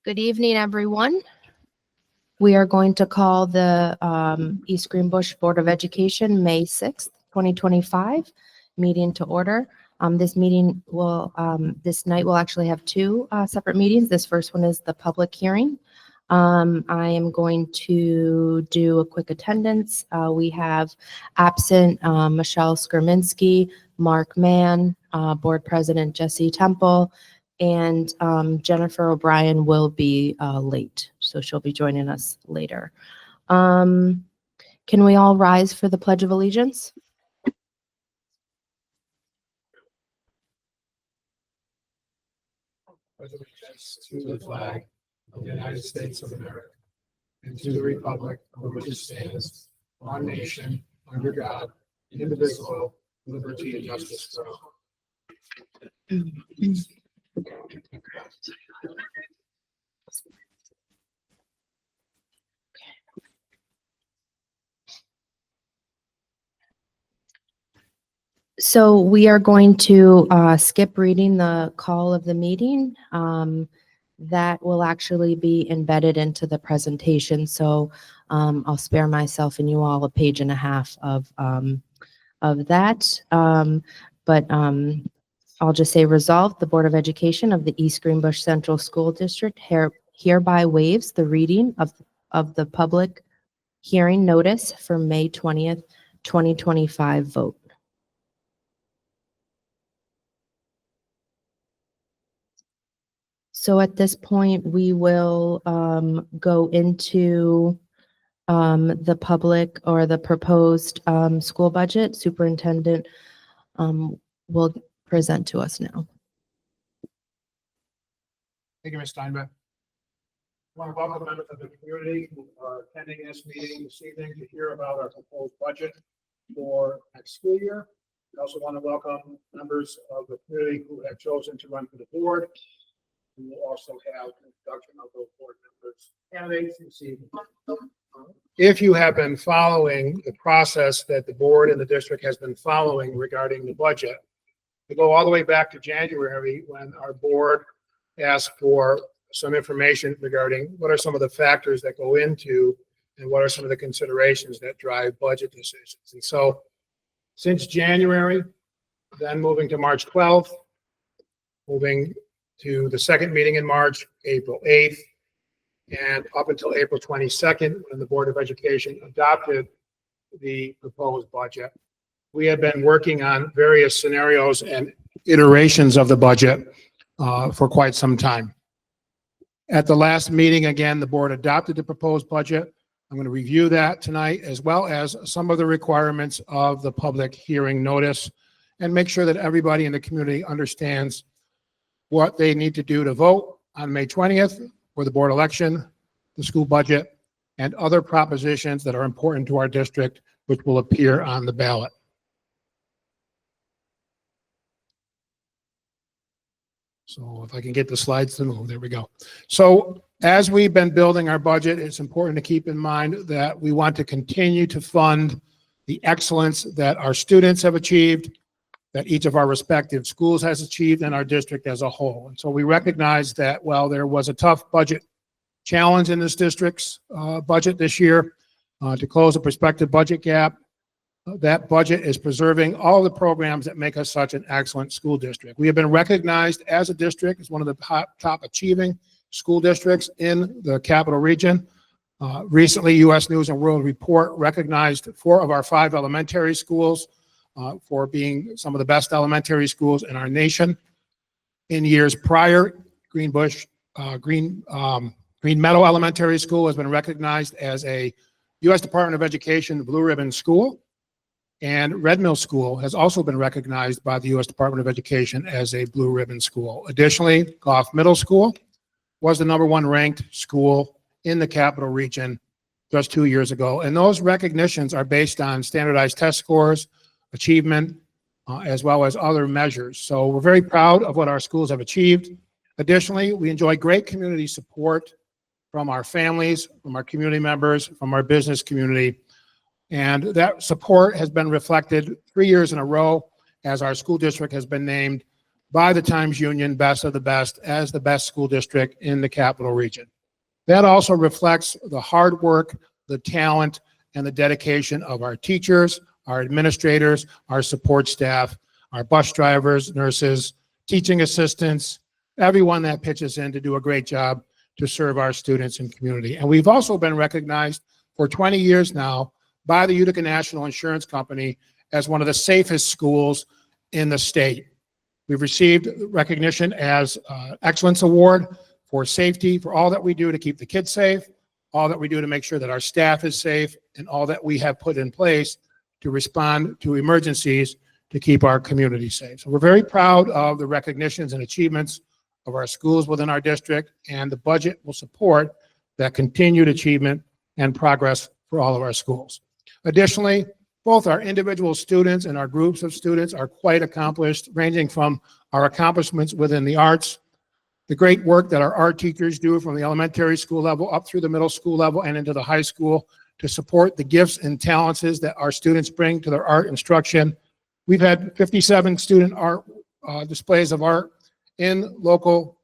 Good evening, everyone. We are going to call the East Greenbush Board of Education May 6th, 2025 meeting to order. This meeting will, this night will actually have two separate meetings. This first one is the public hearing. I am going to do a quick attendance. We have absent Michelle Skurminski, Mark Mann, Board President Jesse Temple, and Jennifer O'Brien will be late, so she'll be joining us later. Can we all rise for the Pledge of Allegiance? Pledge allegiance to the flag of the United States of America and to the republic for which it stands, one nation, under God, indivisible, with liberty and justice for all. So we are going to skip reading the call of the meeting. That will actually be embedded into the presentation. So I'll spare myself and you all a page and a half of that. I'll just say resolved, the Board of Education of the East Greenbush Central School District hereby waives the reading of the public hearing notice for May 20th, 2025 vote. So at this point, we will go into the public or the proposed school budget. Superintendent will present to us now. Thank you, Ms. Steinbeck. I want to welcome members of the community who are attending this meeting this evening to hear about our proposed budget for next school year. I also want to welcome members of the community who have chosen to run for the board. We will also have an introduction of those board members candidates this evening. If you have been following the process that the board and the district has been following regarding the budget, we go all the way back to January when our board asked for some information regarding what are some of the factors that go into and what are some of the considerations that drive budget decisions. And so since January, then moving to March 12th, moving to the second meeting in March, April 8th, and up until April 22nd, when the Board of Education adopted the proposed budget. We have been working on various scenarios and iterations of the budget for quite some time. At the last meeting, again, the board adopted the proposed budget. I'm going to review that tonight, as well as some of the requirements of the public hearing notice, and make sure that everybody in the community understands what they need to do to vote on May 20th for the board election, the school budget, and other propositions that are important to our district, which will appear on the ballot. So if I can get the slides to move, there we go. So as we've been building our budget, it's important to keep in mind that we want to continue to fund the excellence that our students have achieved, that each of our respective schools has achieved, and our district as a whole. And so we recognize that while there was a tough budget challenge in this district's budget this year to close a prospective budget gap, that budget is preserving all the programs that make us such an excellent school district. We have been recognized as a district as one of the top achieving school districts in the capital region. Recently, U.S. News and World Report recognized 4 of our 5 elementary schools for being some of the best elementary schools in our nation. In years prior, Green Meadow Elementary School has been recognized as a U.S. Department of Education Blue Ribbon School, and Red Mill School has also been recognized by the U.S. Department of Education as a Blue Ribbon School. Additionally, Goff Middle School was the #1 ranked school in the capital region just 2 years ago, and those recognitions are based on standardized test scores, achievement, as well as other measures. So we're very proud of what our schools have achieved. Additionally, we enjoy great community support from our families, from our community members, from our business community. And that support has been reflected 3 years in a row as our school district has been named by the Times Union Best of the Best as the best school district in the capital region. That also reflects the hard work, the talent, and the dedication of our teachers, our administrators, our support staff, our bus drivers, nurses, teaching assistants, everyone that pitches in to do a great job to serve our students and community. And we've also been recognized for 20 years now by the Utica National Insurance Company as one of the safest schools in the state. We've received recognition as Excellence Award for safety, for all that we do to keep the kids safe, all that we do to make sure that our staff is safe, and all that we have put in place to respond to emergencies to keep our community safe. So we're very proud of the recognitions and achievements of our schools within our district, and the budget will support that continued achievement and progress for all of our schools. Additionally, both our individual students and our groups of students are quite accomplished, ranging from our accomplishments within the arts, the great work that our art teachers do from the elementary school level up through the middle school level and into the high school to support the gifts and talents that our students bring to their art instruction. We've had 57 student art displays of art in local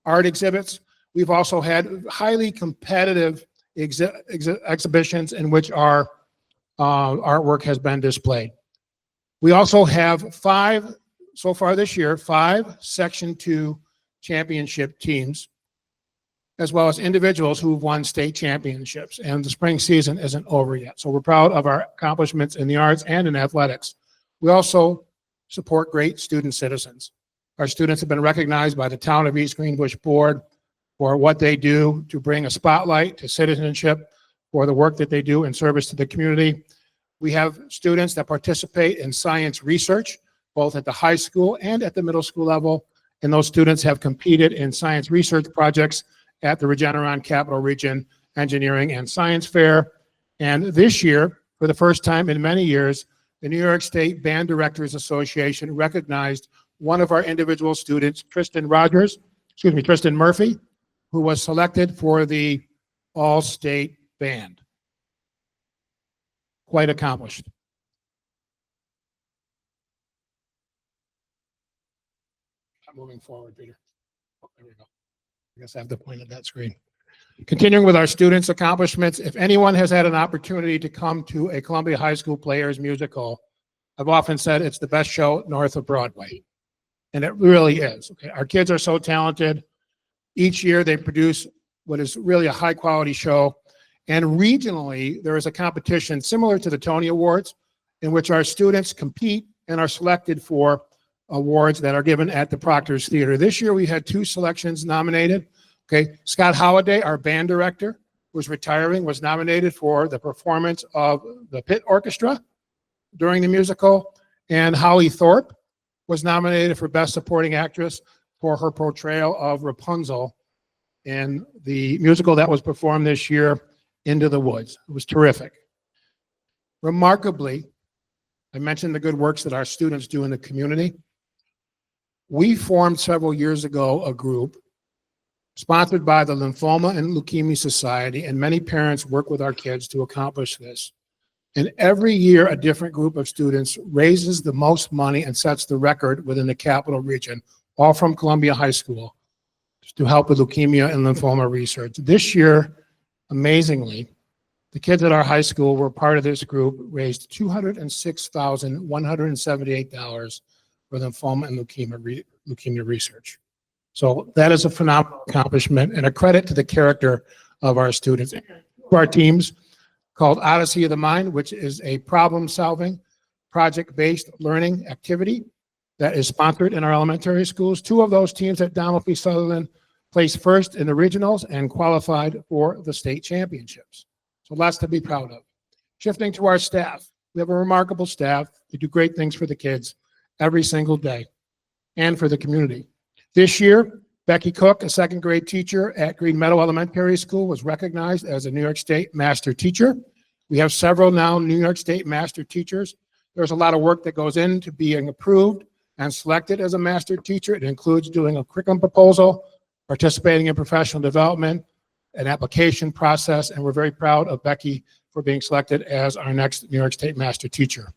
art exhibits. We've also had highly competitive exhibitions in which our artwork has been displayed. We also have so far this year, 5 Section 2 championship teams, as well as individuals who've won state championships, and the spring season isn't over yet. So we're proud of our accomplishments in the arts and in athletics. We also support great student citizens. Our students have been recognized by the Town of East Greenbush Board for what they do to bring a spotlight to citizenship, for the work that they do in service to the community. We have students that participate in science research, both at the high school and at the middle school level, and those students have competed in science research projects at the Regeneron Capital Region Engineering and Science Fair. And this year, for the first time in many years, the New York State Band Directors Association recognized one of our individual students, Tristan Murphy, who was selected for the All-State Band. Quite accomplished. I'm moving forward, Peter. Oh, there we go. I guess I have to point at that screen. Continuing with our students' accomplishments, if anyone has had an opportunity to come to a Columbia High School Players musical, I've often said it's the best show north of Broadway. And it really is. Okay, our kids are so talented. Each year they produce what is really a high quality show. And regionally, there is a competition similar to the Tony Awards in which our students compete and are selected for awards that are given at the Proctor's Theater. This year we had 2 selections nominated. Okay, Scott Holliday, our band director, who's retiring, was nominated for the performance of the pit orchestra during the musical, and Holly Thorpe was nominated for Best Supporting Actress for her portrayal of Rapunzel in the musical that was performed this year, Into the Woods. It was terrific. Remarkably, I mentioned the good works that our students do in the community. We formed several years ago a group sponsored by the Lymphoma and Leukemia Society, and many parents work with our kids to accomplish this. And every year, a different group of students raises the most money and sets the record within the capital region, all from Columbia High School, to help with leukemia and lymphoma research. This year, amazingly, the kids at our high school were part of this group, raised $206,178 for lymphoma and leukemia research. So that is a phenomenal accomplishment and a credit to the character of our students. Our teams called Odyssey of the Mind, which is a problem-solving, project-based learning activity that is sponsored in our elementary schools. 2 of those teams at Donald P. Sutherland placed first in the regionals and qualified for the state championships. So lots to be proud of. Shifting to our staff, we have a remarkable staff. They do great things for the kids every single day and for the community. This year, Becky Cook, a 2nd grade teacher at Green Meadow Elementary School, was recognized as a New York State Master Teacher. We have several now New York State Master Teachers. There's a lot of work that goes into being approved and selected as a Master Teacher. It includes doing a curriculum proposal, participating in professional development, an application process, and we're very proud of Becky for being selected as our next New York State Master Teacher.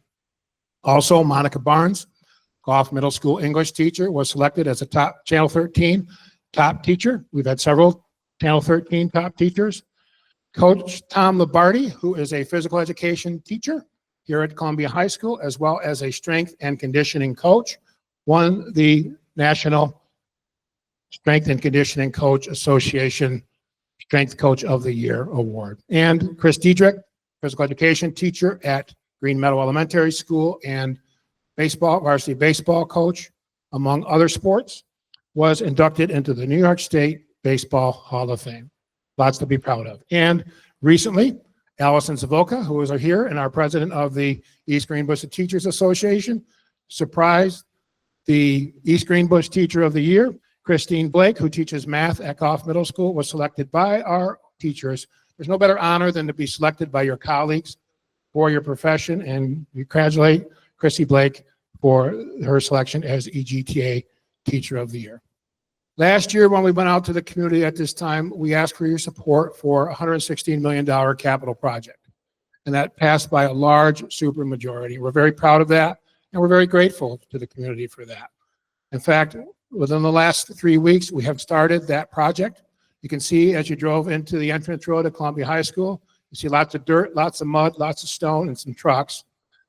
Also, Monica Barnes, Goff Middle School English teacher, was selected as a top Channel 13 top teacher. We've had several Channel 13 top teachers. Coach Tom Labarty, who is a physical education teacher here at Columbia High School, as well as a strength and conditioning coach, won the National Strength and Conditioning Coach Association Strength Coach of the Year Award. And Chris Diedrich, physical education teacher at Green Meadow Elementary School and varsity baseball coach, among other sports, was inducted into the New York State Baseball Hall of Fame. Lots to be proud of. And recently, Allison Savoca, who is here and our president of the East Greenbush Teachers Association, surprised the East Greenbush Teacher of the Year. Christine Blake, who teaches math at Goff Middle School, was selected by our teachers. There's no better honor than to be selected by your colleagues for your profession, and we congratulate Chrissy Blake for her selection as EGTA Teacher of the Year. Last year, when we went out to the community at this time, we asked for your support for a $116 million capital project, and that passed by a large supermajority. We're very proud of that, and we're very grateful to the community for that. In fact, within the last 3 weeks, we have started that project. You can see as you drove into the entrance road at Columbia High School, you see lots of dirt, lots of mud, lots of stone, and some trucks.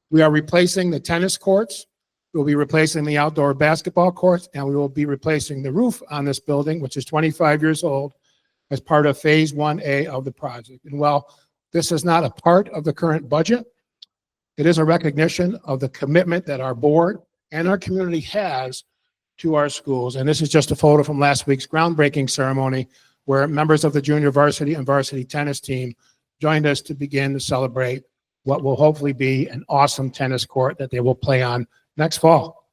We are replacing the tennis courts. We'll be replacing the outdoor basketball courts, and we will be replacing the roof on this building, which is 25 years old, as part of Phase 1A of the project. And while this is not a part of the current budget, it is a recognition of the commitment that our board and our community has to our schools. And this is just a photo from last week's groundbreaking ceremony, where members of the junior varsity and varsity tennis team joined us to begin to celebrate what will hopefully be an awesome tennis court that they will play on next fall.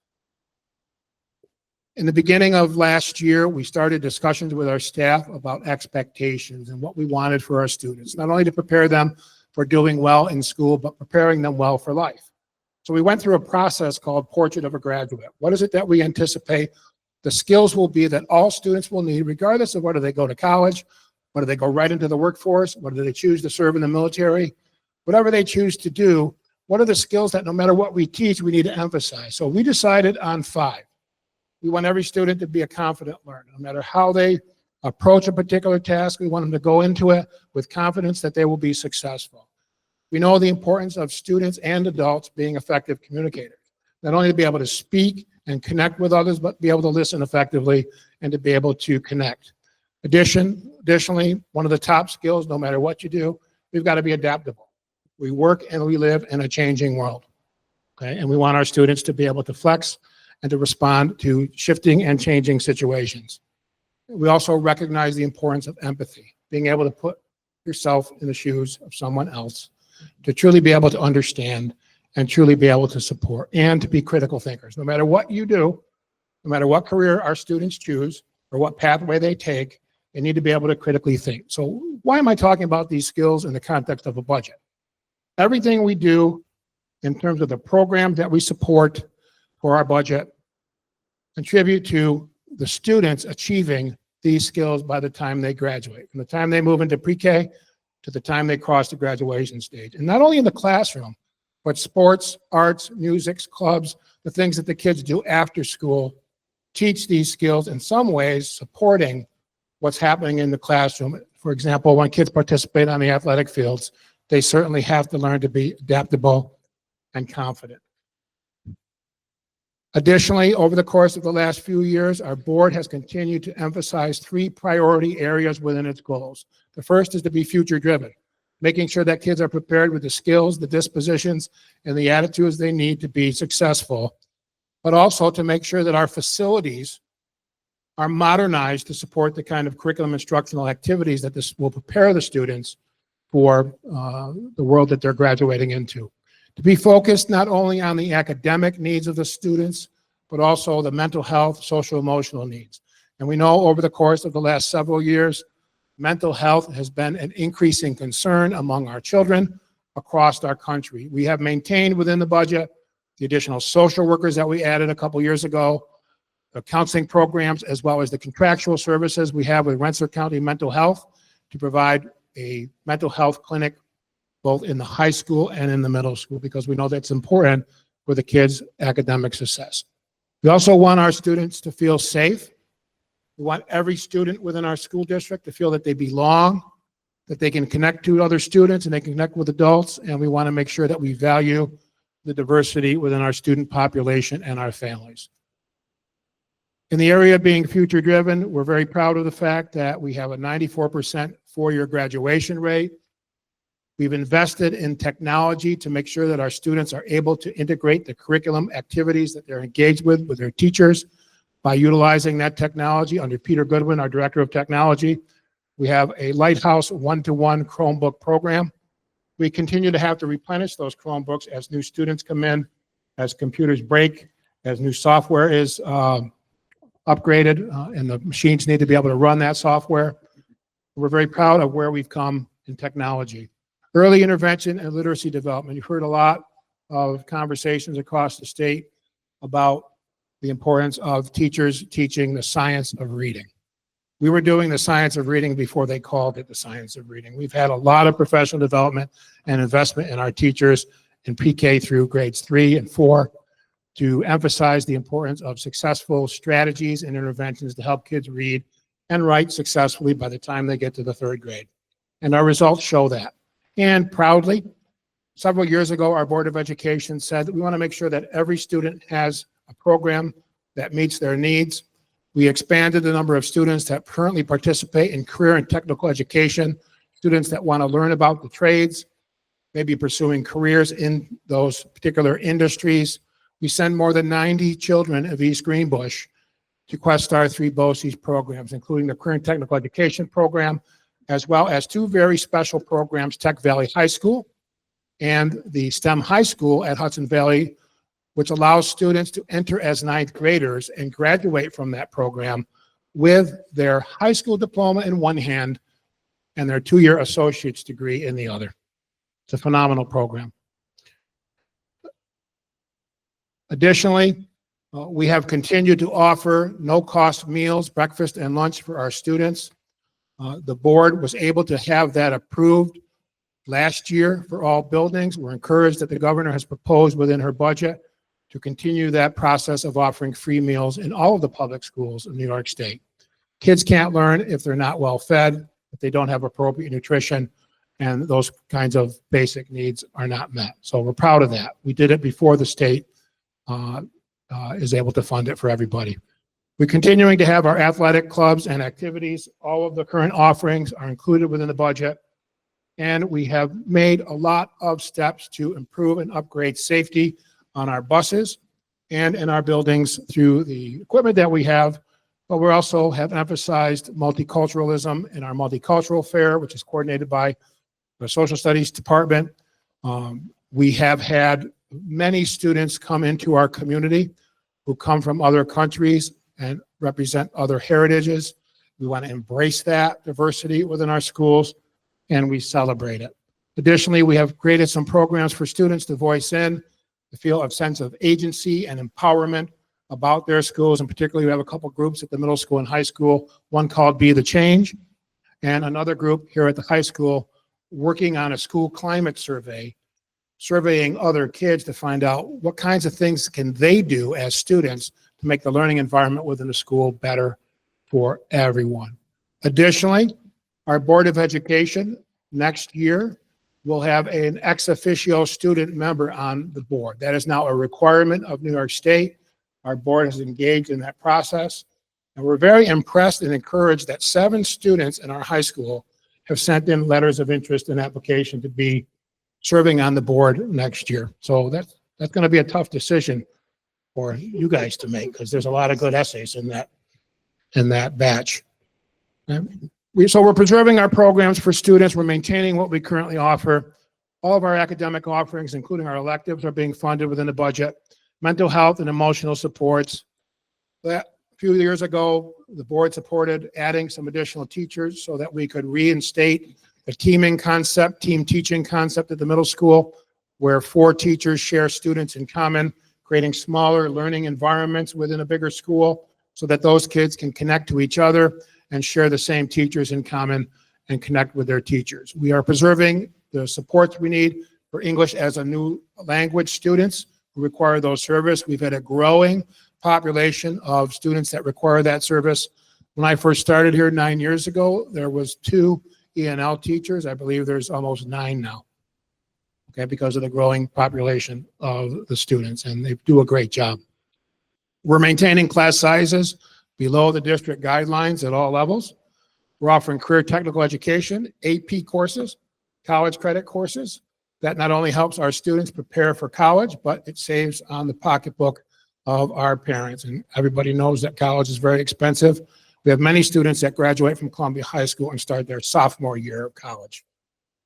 In the beginning of last year, we started discussions with our staff about expectations and what we wanted for our students, not only to prepare them for doing well in school, but preparing them well for life. So we went through a process called Portrait of a Graduate. What is it that we anticipate the skills will be that all students will need, regardless of whether they go to college, whether they go right into the workforce, whether they choose to serve in the military, whatever they choose to do, what are the skills that no matter what we teach, we need to emphasize? So we decided on 5. We want every student to be a confident learner. No matter how they approach a particular task, we want them to go into it with confidence that they will be successful. We know the importance of students and adults being effective communicators, not only to be able to speak and connect with others, but be able to listen effectively and to be able to connect. Additionally, one of the top skills, no matter what you do, we've got to be adaptable. We work and we live in a changing world, okay? And we want our students to be able to flex and to respond to shifting and changing situations. We also recognize the importance of empathy, being able to put yourself in the shoes of someone else, to truly be able to understand and truly be able to support, and to be critical thinkers. No matter what you do, no matter what career our students choose or what pathway they take, they need to be able to critically think. So why am I talking about these skills in the context of a budget? Everything we do in terms of the programs that we support for our budget contribute to the students achieving these skills by the time they graduate, from the time they move into pre-K to the time they cross the graduation stage. And not only in the classroom, but sports, arts, music, clubs, the things that the kids do after school teach these skills, in some ways supporting what's happening in the classroom. For example, when kids participate on the athletic fields, they certainly have to learn to be adaptable and confident. Additionally, over the course of the last few years, our board has continued to emphasize 3 priority areas within its goals. The first is to be future-driven, making sure that kids are prepared with the skills, the dispositions, and the attitudes they need to be successful, but also to make sure that our facilities are modernized to support the kind of curriculum instructional activities that this will prepare the students for the world that they're graduating into. To be focused not only on the academic needs of the students, but also the mental health, social emotional needs. And we know over the course of the last several years, mental health has been an increasing concern among our children across our country. We have maintained within the budget the additional social workers that we added a couple years ago, the counseling programs, as well as the contractual services we have with Rensselaer County Mental Health to provide a mental health clinic both in the high school and in the middle school, because we know that's important for the kids' academic success. We also want our students to feel safe. We want every student within our school district to feel that they belong, that they can connect to other students and they can connect with adults. And we want to make sure that we value the diversity within our student population and our families. In the area of being future driven, we're very proud of the fact that we have a 94% four-year graduation rate. We've invested in technology to make sure that our students are able to integrate the curriculum activities that they're engaged with their teachers by utilizing that technology. Under Peter Goodwin, our Director of Technology, we have a Lighthouse one-to-one Chromebook program. We continue to have to replenish those Chromebooks as new students come in, as computers break, as new software is upgraded, and the machines need to be able to run that software. We're very proud of where we've come in technology. Early intervention and literacy development. You've heard a lot of conversations across the state about the importance of teachers teaching the science of reading. We were doing the science of reading before they called it the science of reading. We've had a lot of professional development and investment in our teachers in pre-K through grades 3 and 4 to emphasize the importance of successful strategies and interventions to help kids read and write successfully by the time they get to the 3rd grade. And our results show that. And proudly, several years ago, our Board of Education said that we want to make sure that every student has a program that meets their needs. We expanded the number of students that currently participate in career and technical education, students that want to learn about the trades, maybe pursuing careers in those particular industries. We send more than 90 children of East Greenbush to Quest Star 3 BOCES programs, including the Career and Technical Education program, as well as 2 very special programs, Tech Valley High School and the STEM High School at Hudson Valley, which allows students to enter as 9th graders and graduate from that program with their high school diploma in one hand and their 2-year associate's degree in the other. It's a phenomenal program. Additionally, we have continued to offer no-cost meals, breakfast and lunch for our students. The board was able to have that approved last year for all buildings. We're encouraged that the governor has proposed within her budget to continue that process of offering free meals in all of the public schools in New York State. Kids can't learn if they're not well fed, if they don't have appropriate nutrition, and those kinds of basic needs are not met. So we're proud of that. We did it before the state is able to fund it for everybody. We're continuing to have our athletic clubs and activities. All of the current offerings are included within the budget. And we have made a lot of steps to improve and upgrade safety on our buses and in our buildings through the equipment that we have. But we also have emphasized multiculturalism in our multicultural fair, which is coordinated by the Social Studies Department. We have had many students come into our community who come from other countries and represent other heritages. We want to embrace that diversity within our schools, and we celebrate it. Additionally, we have created some programs for students to voice in, to feel a sense of agency and empowerment about their schools. And particularly, we have a couple groups at the middle school and high school, one called Be the Change, and another group here at the high school working on a school climate survey, surveying other kids to find out what kinds of things can they do as students to make the learning environment within the school better for everyone. Additionally, our Board of Education next year will have an ex officio student member on the board. That is now a requirement of New York State. Our board has engaged in that process, and we're very impressed and encouraged that 7 students in our high school have sent in letters of interest and application to be serving on the board next year. So that's going to be a tough decision for you guys to make, because there's a lot of good essays in that batch. So we're preserving our programs for students. We're maintaining what we currently offer. All of our academic offerings, including our electives, are being funded within the budget. Mental health and emotional supports. A few years ago, the board supported adding some additional teachers so that we could reinstate the teaming concept, team teaching concept at the middle school, where 4 teachers share students in common, creating smaller learning environments within a bigger school so that those kids can connect to each other and share the same teachers in common and connect with their teachers. We are preserving the supports we need for English as a new language students who require those services. We've had a growing population of students that require that service. When I first started here 9 years ago, there was 2 E&L teachers. I believe there's almost 9 now. Okay, because of the growing population of the students, and they do a great job. We're maintaining class sizes below the district guidelines at all levels. We're offering career technical education, AP courses, college credit courses. That not only helps our students prepare for college, but it saves on the pocketbook of our parents. And everybody knows that college is very expensive. We have many students that graduate from Columbia High School and start their sophomore year of college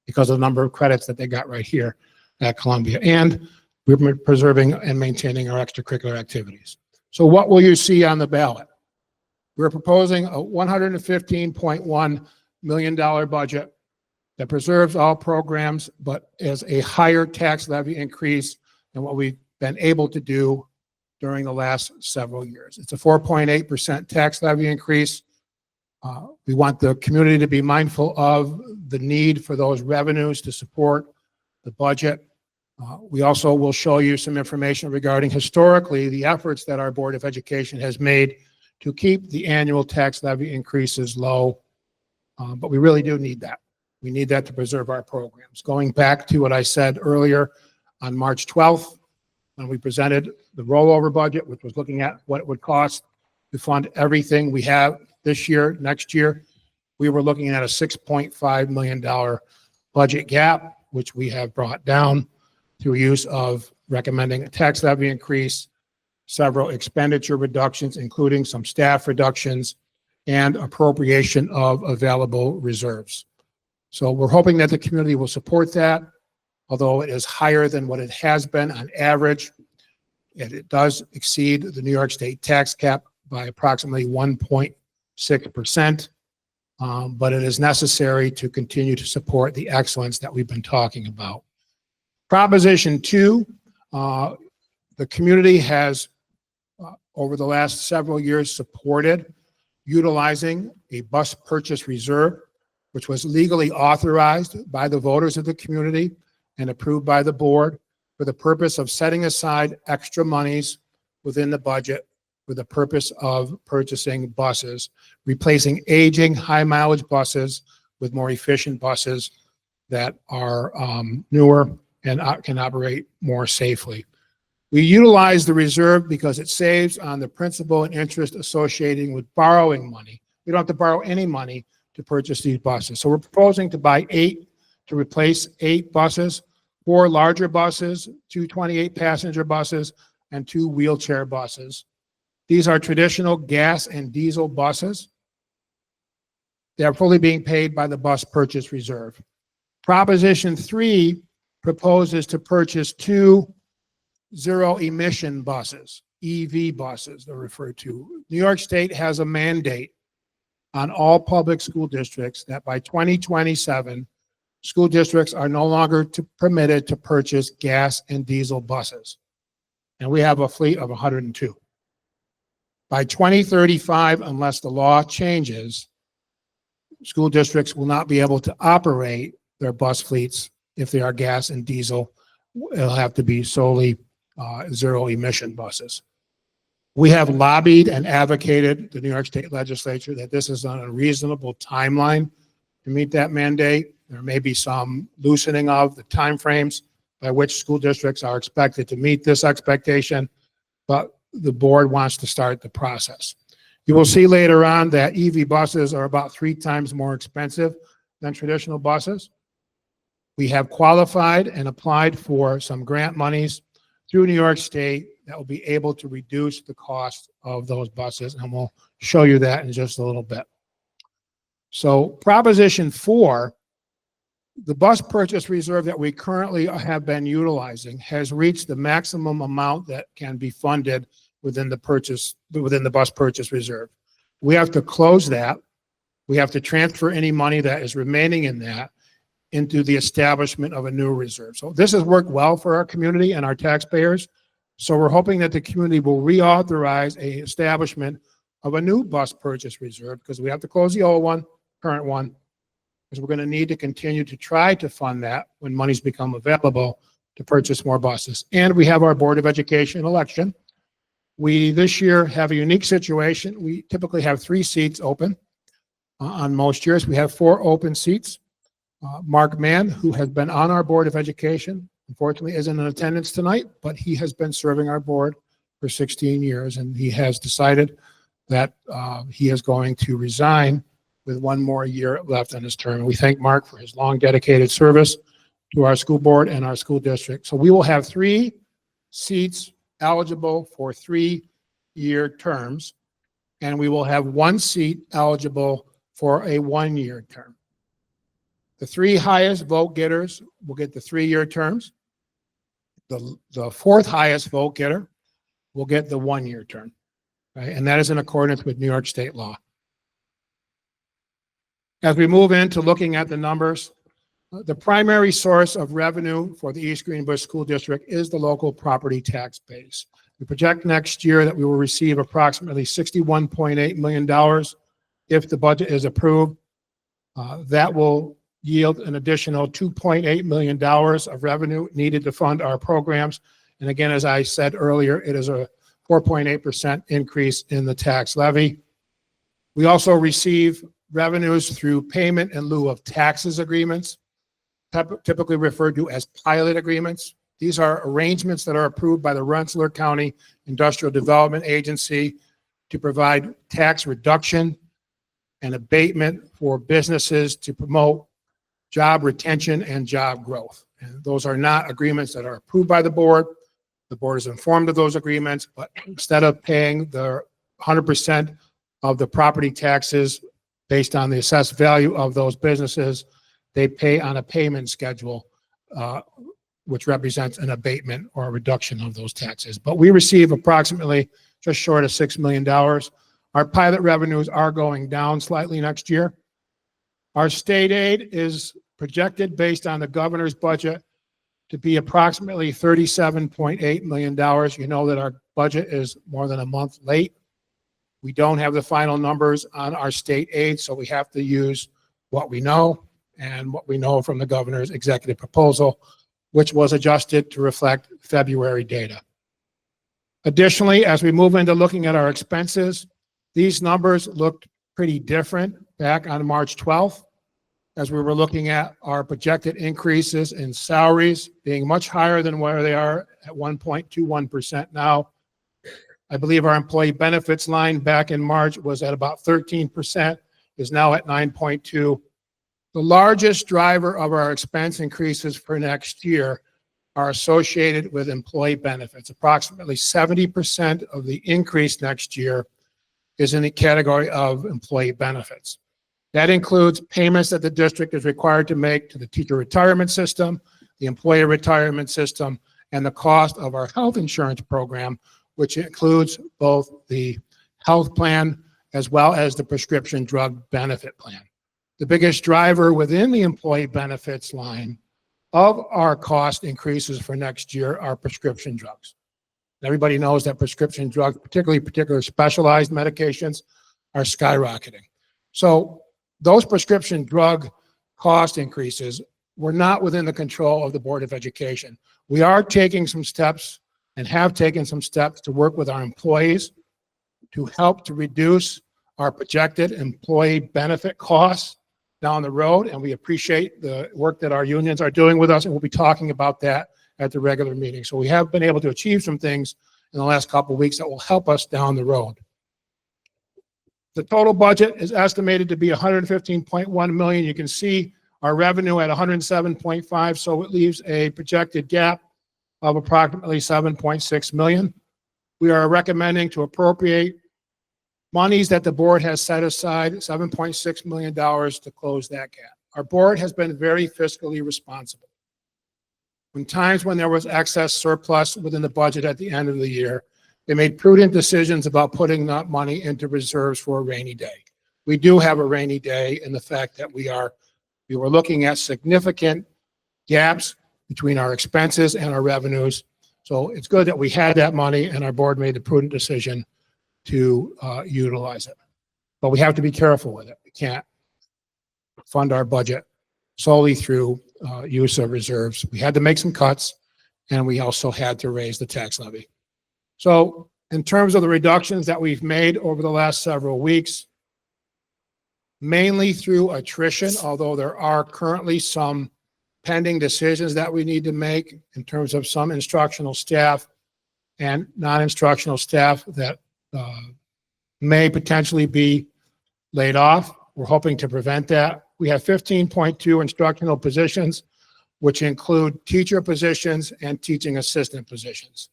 because of the number of credits that they got right here at Columbia. And we're preserving and maintaining our extracurricular activities. So what will you see on the ballot? We're proposing a $115.1 million budget that preserves all programs, but is a higher tax levy increase than what we've been able to do during the last several years. It's a 4.8% tax levy increase. We want the community to be mindful of the need for those revenues to support the budget. We also will show you some information regarding historically the efforts that our Board of Education has made to keep the annual tax levy increases low. But we really do need that. We need that to preserve our programs. Going back to what I said earlier on March 12th, when we presented the rollover budget, which was looking at what it would cost to fund everything we have this year, next year, we were looking at a $6.5 million budget gap, which we have brought down through use of recommending a tax levy increase, several expenditure reductions, including some staff reductions, and appropriation of available reserves. So we're hoping that the community will support that, although it is higher than what it has been on average. It does exceed the New York State tax cap by approximately 1.6%, but it is necessary to continue to support the excellence that we've been talking about. Proposition 2, the community has, over the last several years, supported utilizing a bus purchase reserve, which was legally authorized by the voters of the community and approved by the board for the purpose of setting aside extra monies within the budget for the purpose of purchasing buses, replacing aging high mileage buses with more efficient buses that are newer and can operate more safely. We utilize the reserve because it saves on the principal and interest associated with borrowing money. We don't have to borrow any money to purchase these buses. So we're proposing to buy 8, to replace 8 buses, 4 larger buses, 2 28-passenger buses, and 2 wheelchair buses. These are traditional gas and diesel buses. They are fully being paid by the bus purchase reserve. Proposition 3 proposes to purchase 2 zero-emission buses, EV buses they're referred to. New York State has a mandate on all public school districts that by 2027, school districts are no longer permitted to purchase gas and diesel buses. And we have a fleet of 102. By 2035, unless the law changes, school districts will not be able to operate their bus fleets if they are gas and diesel. It'll have to be solely zero-emission buses. We have lobbied and advocated the New York State Legislature that this is an unreasonable timeline to meet that mandate. There may be some loosening of the timeframes by which school districts are expected to meet this expectation, but the board wants to start the process. You will see later on that EV buses are about 3 times more expensive than traditional buses. We have qualified and applied for some grant monies through New York State that will be able to reduce the cost of those buses, and we'll show you that in just a little bit. So Proposition 4, the bus purchase reserve that we currently have been utilizing has reached the maximum amount that can be funded within the bus purchase reserve. We have to close that. We have to transfer any money that is remaining in that into the establishment of a new reserve. So this has worked well for our community and our taxpayers. So we're hoping that the community will reauthorize a establishment of a new bus purchase reserve, because we have to close the old one, current one, because we're going to need to continue to try to fund that when monies become available to purchase more buses. And we have our Board of Education election We this year have a unique situation. We typically have 3 seats open. On most years, we have 4 open seats. Mark Mann, who has been on our Board of Education, unfortunately isn't in attendance tonight, but he has been serving our board for 16 years, and he has decided that he is going to resign with 1 more year left on his term. And we thank Mark for his long dedicated service to our school board and our school district. So we will have 3 seats eligible for 3-year terms, and we will have 1 seat eligible for a 1-year term. The 3 highest vote getters will get the 3-year terms. The 4th highest vote getter will get the 1-year term, right? And that is in accordance with New York State law. As we move into looking at the numbers, the primary source of revenue for the East Greenbush School District is the local property tax base. We project next year that we will receive approximately $61.8 million if the budget is approved. That will yield an additional $2.8 million of revenue needed to fund our programs. And again, as I said earlier, it is a 4.8% increase in the tax levy. We also receive revenues through payment in lieu of taxes agreements, typically referred to as pilot agreements. These are arrangements that are approved by the Rensselaer County Industrial Development Agency to provide tax reduction and abatement for businesses to promote job retention and job growth. And those are not agreements that are approved by the board. The board is informed of those agreements, but instead of paying the 100% of the property taxes based on the assessed value of those businesses, they pay on a payment schedule, which represents an abatement or a reduction of those taxes. But we receive approximately just short of $6 million. Our pilot revenues are going down slightly next year. Our state aid is projected based on the governor's budget to be approximately $37.8 million. You know that our budget is more than a month late. We don't have the final numbers on our state aid, so we have to use what we know and what we know from the governor's executive proposal, which was adjusted to reflect February data. Additionally, as we move into looking at our expenses, these numbers looked pretty different back on March 12th, as we were looking at our projected increases in salaries being much higher than where they are at 1.21% now. I believe our employee benefits line back in March was at about 13%, is now at 9.2%. The largest driver of our expense increases for next year are associated with employee benefits. Approximately 70% of the increase next year is in the category of employee benefits. That includes payments that the district is required to make to the teacher retirement system, the employee retirement system, and the cost of our health insurance program, which includes both the health plan as well as the prescription drug benefit plan. The biggest driver within the employee benefits line of our cost increases for next year are prescription drugs. Everybody knows that prescription drugs, particular specialized medications, are skyrocketing. So those prescription drug cost increases were not within the control of the Board of Education. We are taking some steps and have taken some steps to work with our employees to help to reduce our projected employee benefit costs down the road, and we appreciate the work that our unions are doing with us, and we'll be talking about that at the regular meeting. So we have been able to achieve some things in the last couple of weeks that will help us down the road. The total budget is estimated to be $115.1 million. You can see our revenue at 107.5, so it leaves a projected gap of approximately 7.6 million. We are recommending to appropriate monies that the board has set aside, $7.6 million to close that gap. Our board has been very fiscally responsible. In times when there was excess surplus within the budget at the end of the year, they made prudent decisions about putting that money into reserves for a rainy day. We do have a rainy day in the fact that we were looking at significant gaps between our expenses and our revenues. So it's good that we had that money and our board made the prudent decision to utilize it. But we have to be careful with it. We can't fund our budget solely through use of reserves. We had to make some cuts, and we also had to raise the tax levy. So In terms of the reductions that we've made over the last several weeks, mainly through attrition, although there are currently some pending decisions that we need to make in terms of some instructional staff and non-instructional staff that may potentially be laid off. We're hoping to prevent that. We have 15.2 instructional positions, which include teacher positions and teaching assistant positions.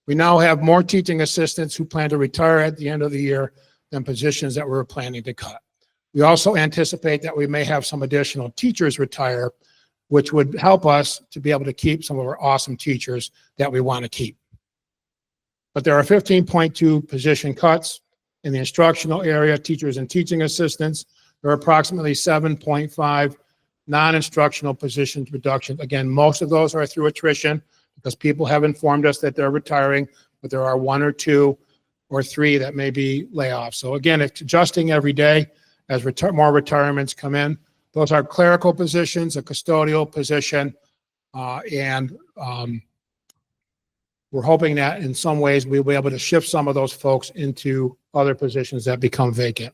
We now have more teaching assistants who plan to retire at the end of the year than positions that we're planning to cut. We also anticipate that we may have some additional teachers retire, which would help us to be able to keep some of our awesome teachers that we want to keep. But there are 15.2 position cuts in the instructional area, teachers and teaching assistants. There are approximately 7.5 non-instructional positions reduction. Again, most of those are through attrition because people have informed us that they're retiring, but there are 1 or 2 or 3 that may be layoffs. So again, it's adjusting every day as more retirements come in. Those are clerical positions, a custodial position, and we're hoping that in some ways we'll be able to shift some of those folks into other positions that become vacant.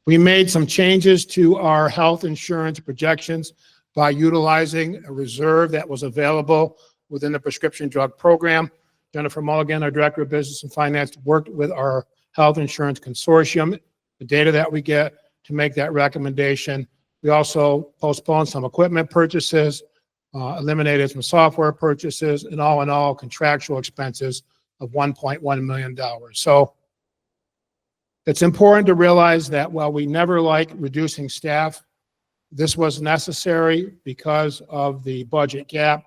We made some changes to our health insurance projections by utilizing a reserve that was available within the prescription drug program. Jennifer Mulligan, our Director of Business and Finance, worked with our health insurance consortium, the data that we get to make that recommendation. We also postponed some equipment purchases, eliminated some software purchases, and all in all, contractual expenses of $1.1 million. So it's important to realize that while we never like reducing staff, this was necessary because of the budget gap,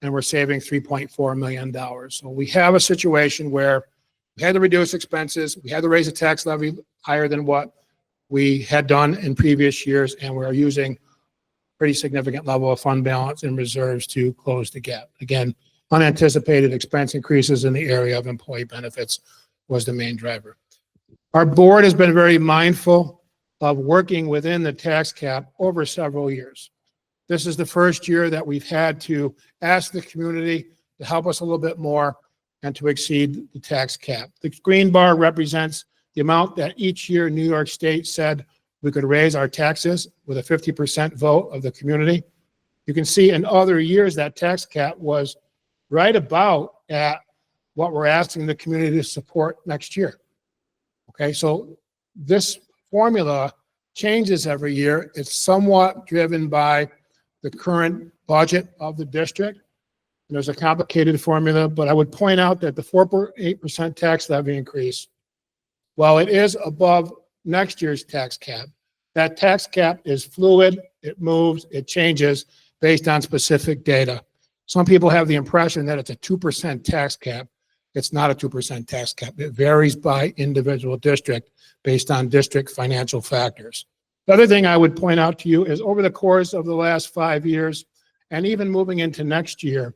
and we're saving $3.4 million. So we have a situation where we had to reduce expenses, we had to raise the tax levy higher than what we had done in previous years, and we're using pretty significant level of fund balance and reserves to close the gap. Again, unanticipated expense increases in the area of employee benefits was the main driver. Our board has been very mindful of working within the tax cap over several years. This is the first year that we've had to ask the community to help us a little bit more and to exceed the tax cap. The green bar represents the amount that each year New York State said we could raise our taxes with a 50% vote of the community. You can see in other years that tax cap was right about at what we're asking the community to support next year. Okay, so this formula changes every year. It's somewhat driven by the current budget of the district. And there's a complicated formula, but I would point out that the 4.8% tax levy increase, while it is above next year's tax cap, that tax cap is fluid, it moves, it changes based on specific data. Some people have the impression that it's a 2% tax cap. It's not a 2% tax cap. It varies by individual district based on district financial factors. The other thing I would point out to you is over the course of the last 5 years, and even moving into next year,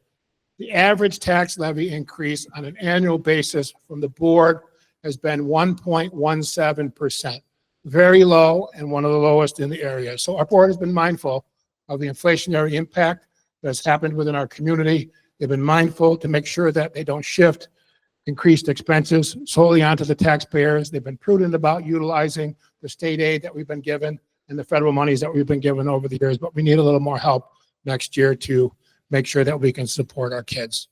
the average tax levy increase on an annual basis from the board has been 1.17%. Very low and one of the lowest in the area. So our board has been mindful of the inflationary impact that's happened within our community. They've been mindful to make sure that they don't shift increased expenses solely onto the taxpayers. They've been prudent about utilizing the state aid that we've been given and the federal monies that we've been given over the years, but we need a little more help next year to make sure that we can support our kids.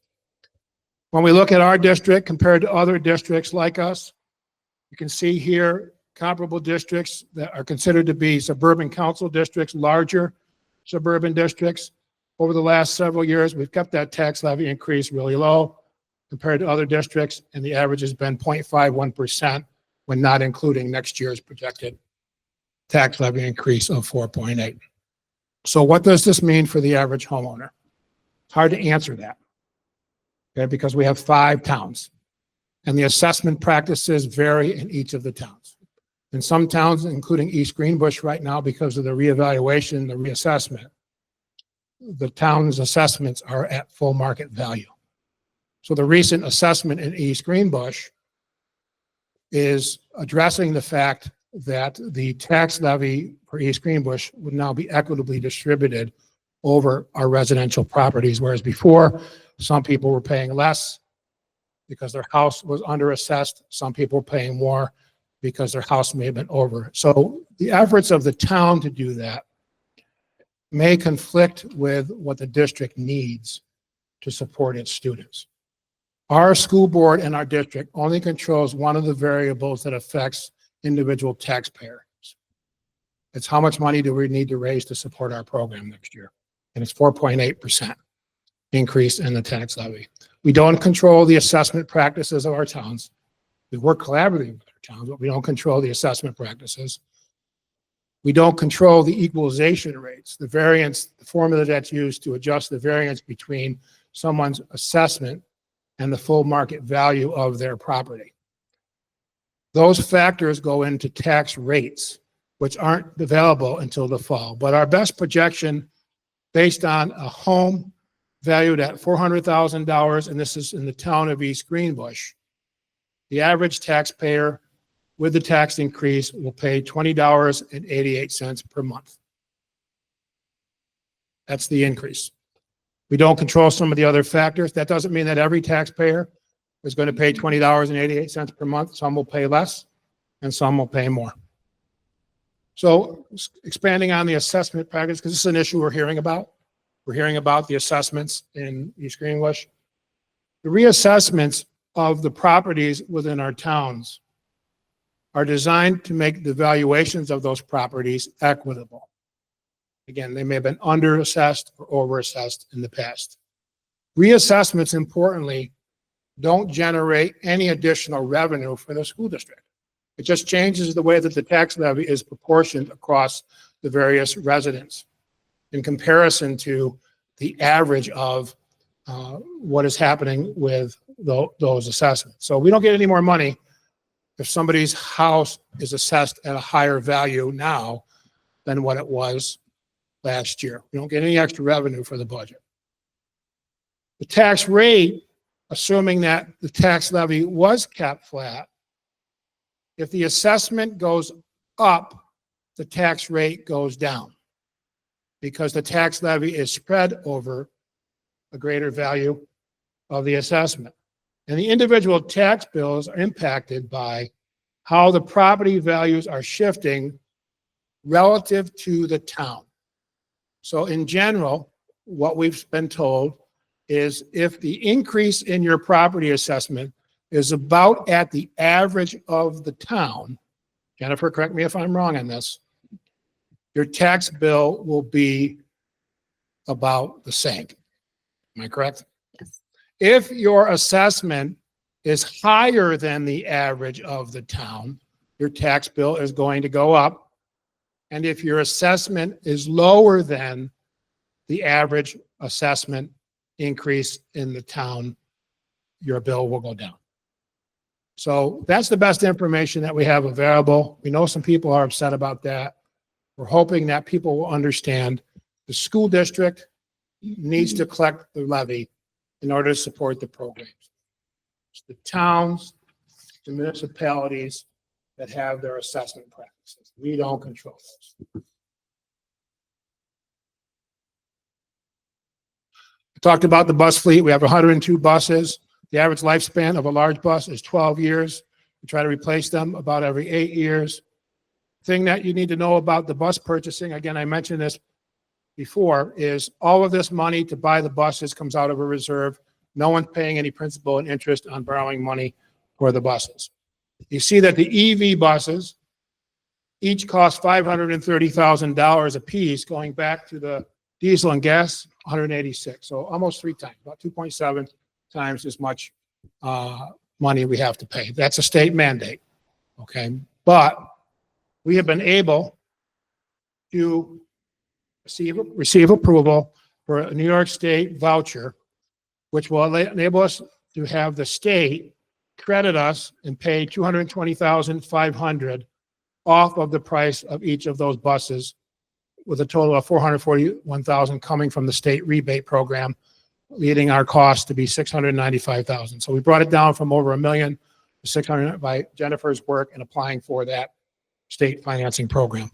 When we look at our district compared to other districts like us, you can see here comparable districts that are considered to be suburban council districts, larger suburban districts. Over the last several years, we've kept that tax levy increase really low compared to other districts, and the average has been 0.51% when not including next year's projected tax levy increase of 4.8. So what does this mean for the average homeowner? It's hard to answer that, okay, because we have 5 towns, and the assessment practices vary in each of the towns. In some towns, including East Greenbush right now, because of the reevaluation, the reassessment, the town's assessments are at full market value. So the recent assessment in East Greenbush is addressing the fact that the tax levy for East Greenbush would now be equitably distributed over our residential properties, whereas before, some people were paying less because their house was underassessed. Some people were paying more because their house may have been over. So the efforts of the town to do that may conflict with what the district needs to support its students. Our school board and our district only controls one of the variables that affects individual taxpayers. It's how much money do we need to raise to support our program next year? And it's 4.8% increase in the tax levy. We don't control the assessment practices of our towns. We work collaboratively with our towns, but we don't control the assessment practices. We don't control the equalization rates, the variance, the formula that's used to adjust the variance between someone's assessment and the full market value of their property. Those factors go into tax rates, which aren't available until the fall. But our best projection, based on a home valued at $400,000, and this is in the town of East Greenbush, the average taxpayer with the tax increase will pay $20.88 per month. That's the increase. We don't control some of the other factors. That doesn't mean that every taxpayer is going to pay $20.88 per month. Some will pay less and some will pay more. So expanding on the assessment practice, because this is an issue we're hearing about. We're hearing about the assessments in East Greenbush. The reassessments of the properties within our towns are designed to make the valuations of those properties equitable. Again, they may have been underassessed or overassessed in the past. Reassessments, importantly, don't generate any additional revenue for the school district. It just changes the way that the tax levy is proportioned across the various residents in comparison to the average of what is happening with those assessments. So we don't get any more money if somebody's house is assessed at a higher value now than what it was last year. We don't get any extra revenue for the budget. The tax rate, assuming that the tax levy was kept flat, if the assessment goes up, the tax rate goes down because the tax levy is spread over a greater value of the assessment. And the individual tax bills are impacted by how the property values are shifting relative to the town. So in general, what we've been told is if the increase in your property assessment is about at the average of the town, Jennifer, correct me if I'm wrong on this, your tax bill will be about the same. Am I correct? Yes. If your assessment is higher than the average of the town, your tax bill is going to go up. And if your assessment is lower than the average assessment increase in the town, your bill will go down. So that's the best information that we have available. We know some people are upset about that. We're hoping that people will understand the school district needs to collect the levy in order to support the programs. It's the towns, the municipalities that have their assessment practices. We don't control those. I talked about the bus fleet. We have 102 buses. The average lifespan of a large bus is 12 years. We try to replace them about every 8 years. Thing that you need to know about the bus purchasing, again, I mentioned this before, is all of this money to buy the buses comes out of a reserve. No one's paying any principal and interest on borrowing money for the buses. You see that the EV buses each cost $530,000 a piece, going back to the diesel and gas, 186. So almost 3 times, about 2.7 times as much money we have to pay. That's a state mandate, okay? But we have been able to receive approval for a New York State voucher, which will enable us to have the state credit us and pay $220,500 off of the price of each of those buses, with a total of $441,000 coming from the state rebate program, leading our cost to be $695,000. So we brought it down from over $1 million to $600,000 by Jennifer's work in applying for that state financing program.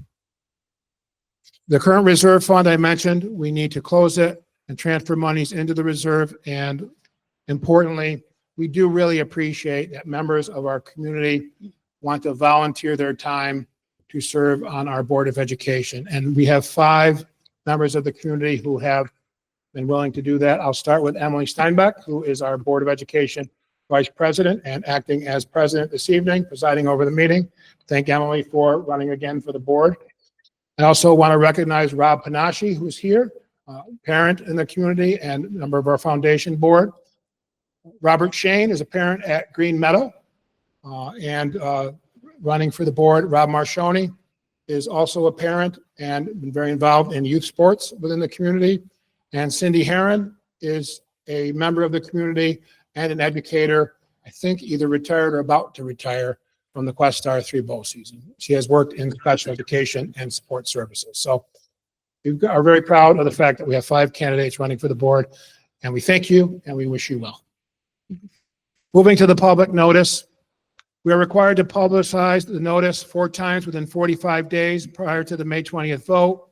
The current reserve fund I mentioned, we need to close it and transfer monies into the reserve. And importantly, we do really appreciate that members of our community want to volunteer their time to serve on our Board of Education. And we have 5 members of the community who have been willing to do that. I'll start with Emily Steinbeck, who is our Board of Education Vice President and acting as President this evening, presiding over the meeting. Thank Emily for running again for the board. I also want to recognize Rob Panache, who's here, parent in the community and member of our foundation board. Robert Shane is a parent at Green Meadow and running for the board. Rob Marshoni is also a parent and been very involved in youth sports within the community. And Cindy Heron is a member of the community and an educator, I think either retired or about to retire from the Quest Star 3 bowl season. She has worked in special education and support services. So we are very proud of the fact that we have 5 candidates running for the board, and we thank you and we wish you well. Moving to the public notice, we are required to publicize the notice 4 times within 45 days prior to the May 20th vote.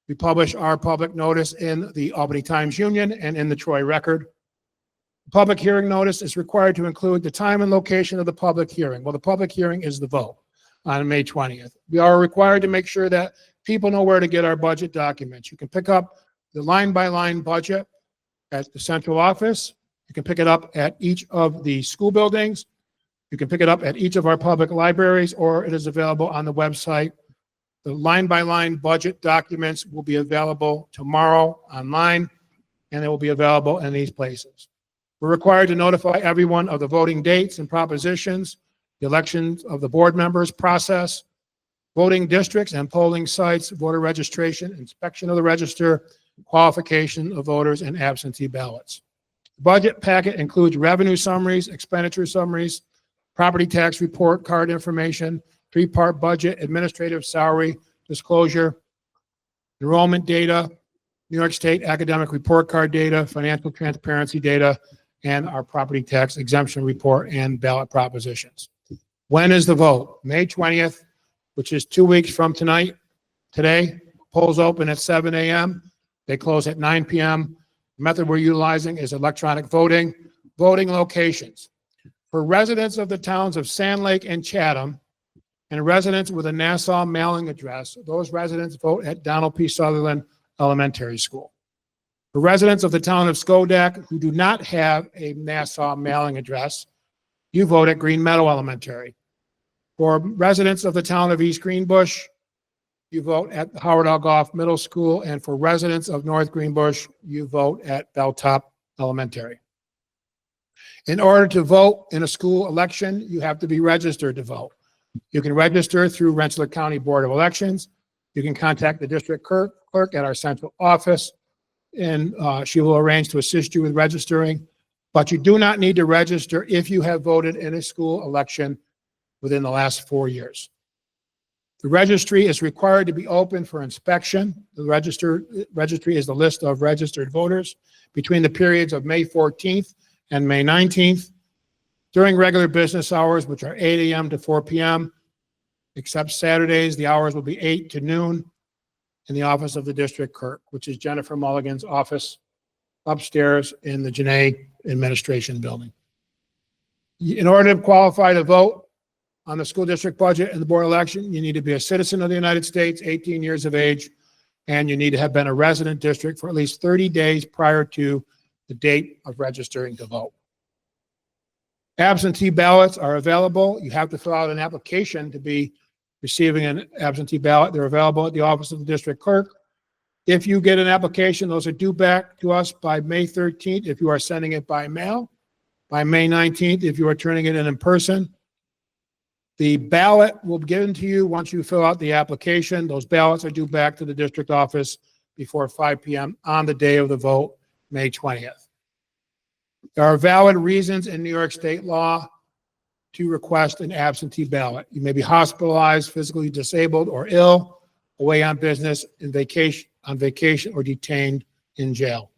We publish our public notice in the Albany Times-Union and in the Troy Record. The public hearing notice is required to include the time and location of the public hearing. Well, the public hearing is the vote on May 20th. We are required to make sure that people know where to get our budget documents. You can pick up the line-by-line budget at the central office. You can pick it up at each of the school buildings. You can pick it up at each of our public libraries, or it is available on the website. The line-by-line budget documents will be available tomorrow online, and they will be available in these places. We're required to notify everyone of the voting dates and propositions, the elections of the board members process, voting districts and polling sites, voter registration, inspection of the register, qualification of voters, and absentee ballots. The budget packet includes revenue summaries, expenditure summaries, property tax report, card information, 3-part budget, administrative salary, disclosure, enrollment data, New York State academic report card data, financial transparency data, and our property tax exemption report and ballot propositions. When is the vote? May 20th, which is 2 weeks from tonight. Today, polls open at 7 a.m. They close at 9 p.m. The method we're utilizing is electronic voting. Voting locations. For residents of the towns of Sand Lake and Chatham, and residents with a Nassau mailing address, those residents vote at Donald P. Sutherland Elementary School. For residents of the town of Schodack who do not have a Nassau mailing address, you vote at Green Meadow Elementary. For residents of the town of East Greenbush, you vote at Howard L. Goff Middle School, and for residents of North Greenbush, you vote at Belltop Elementary. In order to vote in a school election, you have to be registered to vote. You can register through Rensselaer County Board of Elections. You can contact the district clerk at our central office, and she will arrange to assist you with registering. But you do not need to register if you have voted in a school election within the last 4 years. The registry is required to be open for inspection. The registry is the list of registered voters between the periods of May 14th and May 19th. During regular business hours, which are 8 a.m. to 4 p.m., except Saturdays, the hours will be 8 to noon in the office of the district clerk, which is Jennifer Mulligan's office upstairs in the Janae Administration Building. In order to qualify to vote on the school district budget and the board election, you need to be a citizen of the United States, 18 years of age, and you need to have been a resident district for at least 30 days prior to the date of registering to vote. Absentee ballots are available. You have to fill out an application to be receiving an absentee ballot. They're available at the office of the district clerk. If you get an application, those are due back to us by May 13th if you are sending it by mail, by May 19th if you are turning it in person. The ballot will be given to you once you fill out the application. Those ballots are due back to the district office before 5 p.m. on the day of the vote, May 20th. There are valid reasons in New York State law to request an absentee ballot. You may be hospitalized, physically disabled, or ill, away on business, on vacation, or detained in jail.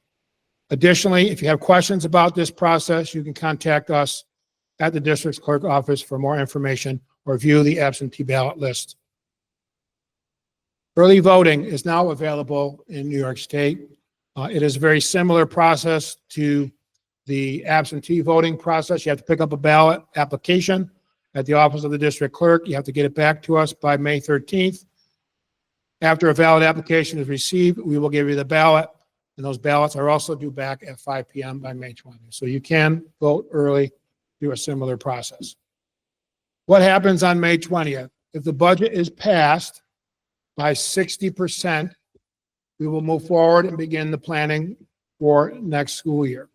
Additionally, if you have questions about this process, you can contact us at the district's clerk office for more information or view the absentee ballot list. Early voting is now available in New York State. It is a very similar process to the absentee voting process. You have to pick up a ballot application at the office of the district clerk. You have to get it back to us by May 13th. After a valid application is received, we will give you the ballot, and those ballots are also due back at 5 p.m. by May 20th. So you can vote early, do a similar process. What happens on May 20th? If the budget is passed by 60%, we will move forward and begin the planning for next school year.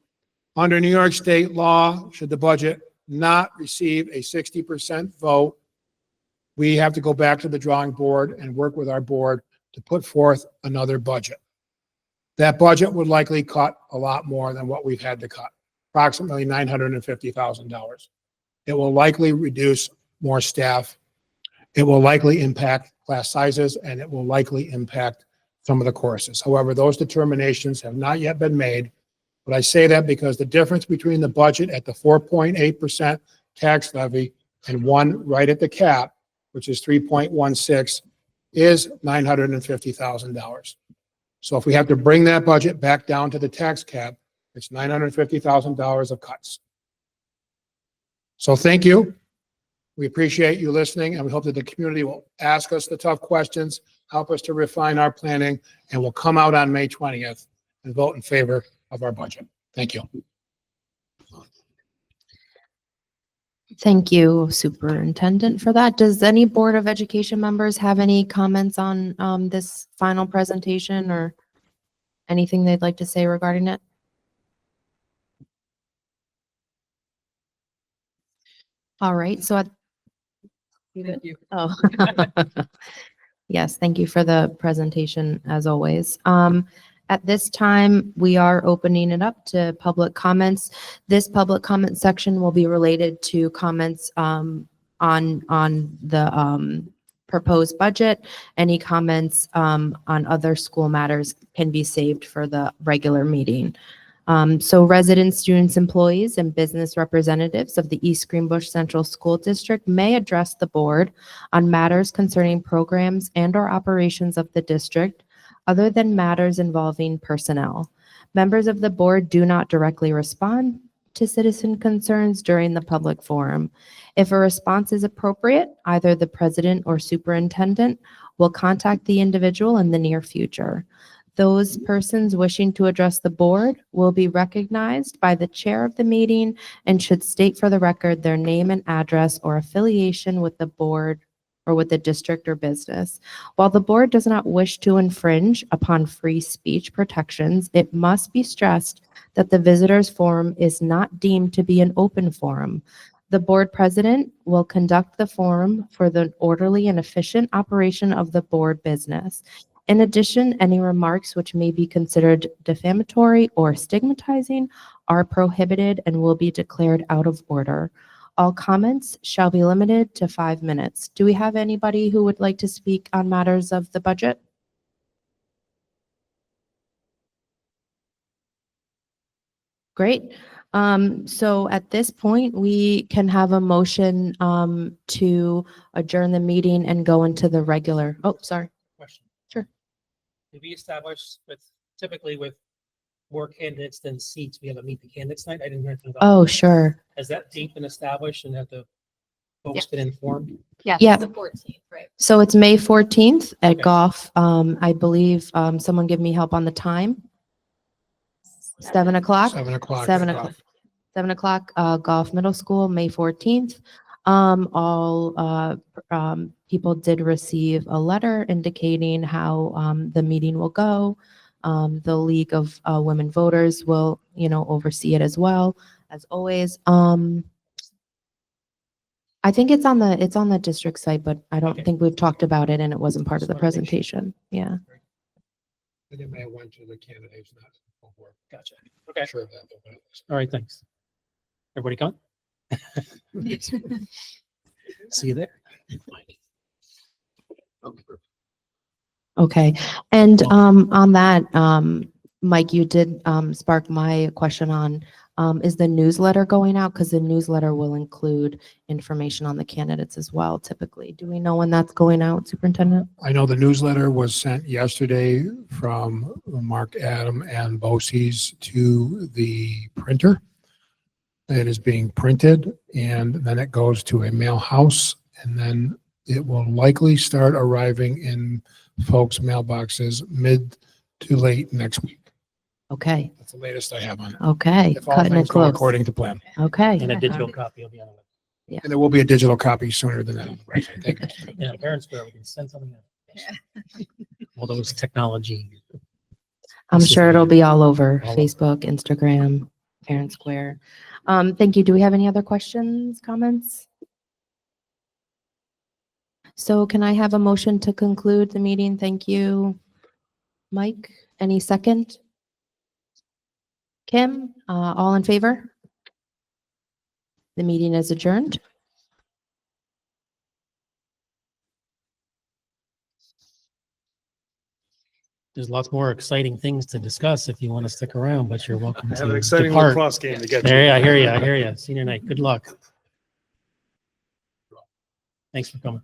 Under New York State law, should the budget not receive a 60% vote, we have to go back to the drawing board and work with our board to put forth another budget. That budget would likely cut a lot more than what we've had to cut, approximately $950,000. It will likely reduce more staff. It will likely impact class sizes, and it will likely impact some of the courses. However, those determinations have not yet been made. But I say that because the difference between the budget at the 4.8% tax levy and one right at the cap, which is 3.16, is $950,000. So if we have to bring that budget back down to the tax cap, it's $950,000 of cuts. So thank you. We appreciate you listening, and we hope that the community will ask us the tough questions, help us to refine our planning, and we'll come out on May 20th and vote in favor of our budget. Thank you. Thank you, Superintendent, for that. Does any Board of Education members have any comments on this final presentation or anything they'd like to say regarding it? All right, so Thank you. oh. Yes, thank you for the presentation as always. At this time, we are opening it up to public comments. This public comment section will be related to comments on the proposed budget. Any comments on other school matters can be saved for the regular meeting. So residents, students, employees, and business representatives of the East Greenbush Central School District may address the board on matters concerning programs and/or operations of the district, other than matters involving personnel. Members of the board do not directly respond to citizen concerns during the public forum. If a response is appropriate, either the president or superintendent will contact the individual in the near future. Those persons wishing to address the board will be recognized by the chair of the meeting and should state for the record their name and address or affiliation with the board or with the district or business. While the board does not wish to infringe upon free speech protections, it must be stressed that the visitors forum is not deemed to be an open forum. The board president will conduct the forum for the orderly and efficient operation of the board business. In addition, any remarks which may be considered defamatory or stigmatizing are prohibited and will be declared out of order. All comments shall be limited to 5 minutes. Do we have anybody who would like to speak on matters of the budget? Great. So at this point, we can have a motion to adjourn the meeting and go into the regular. Oh, sorry. Question. Sure. Did we establish typically with more candidates than seats, we have a meet the candidates night? I didn't hear anything about. Oh, sure. Has that date been established and have the folks been informed? Yeah. The 14th, right? So it's May 14th at Okay. Goff. I believe someone give me help on the time. 7 o'clock? 7 o'clock. 7 o'clock. 7 o'clock, Goff Middle School, May 14th. All people did receive a letter indicating how the meeting will go. The League of Women Voters will, oversee it as well, as always. I think it's on the district site, but I don't Okay. think we've talked about it and it wasn't part of the Just wanted to make sure. presentation. Yeah. And it may have went to the candidates, not to the full board. Gotcha. Okay. Sure of that. but- All right, thanks. Everybody coming? See you there. Okay. And on that, Mike, you did spark my question on, is the newsletter going out? Because the newsletter will include information on the candidates as well, typically. Do we know when that's going out, Superintendent? I know the newsletter was sent yesterday from Mark Adam and BOCES to the printer. It is being printed and then it goes to a mail house and then it will likely start arriving in folks' mailboxes mid to late next week. Okay, That's the latest I have on it. okay, If all cutting it things go close. according to plan. Okay. And a digital copy will be on the website. And there will be a digital copy sooner than that. Right. Thank you. Yeah, parents, where we can send something out. All those technology. I'm sure it'll be all over All over. Facebook, Instagram, Parent Square. Thank you. Do we have any other questions, comments? So can I have a motion to conclude the meeting? Thank you. Mike, any second? Kim, all in favor? The meeting is adjourned. There's lots more exciting things to discuss if you want to stick around, but you're welcome I have an to exciting depart. lacrosse game to get to. There, I hear you. I hear you. Senior night. Good luck. Thanks for coming.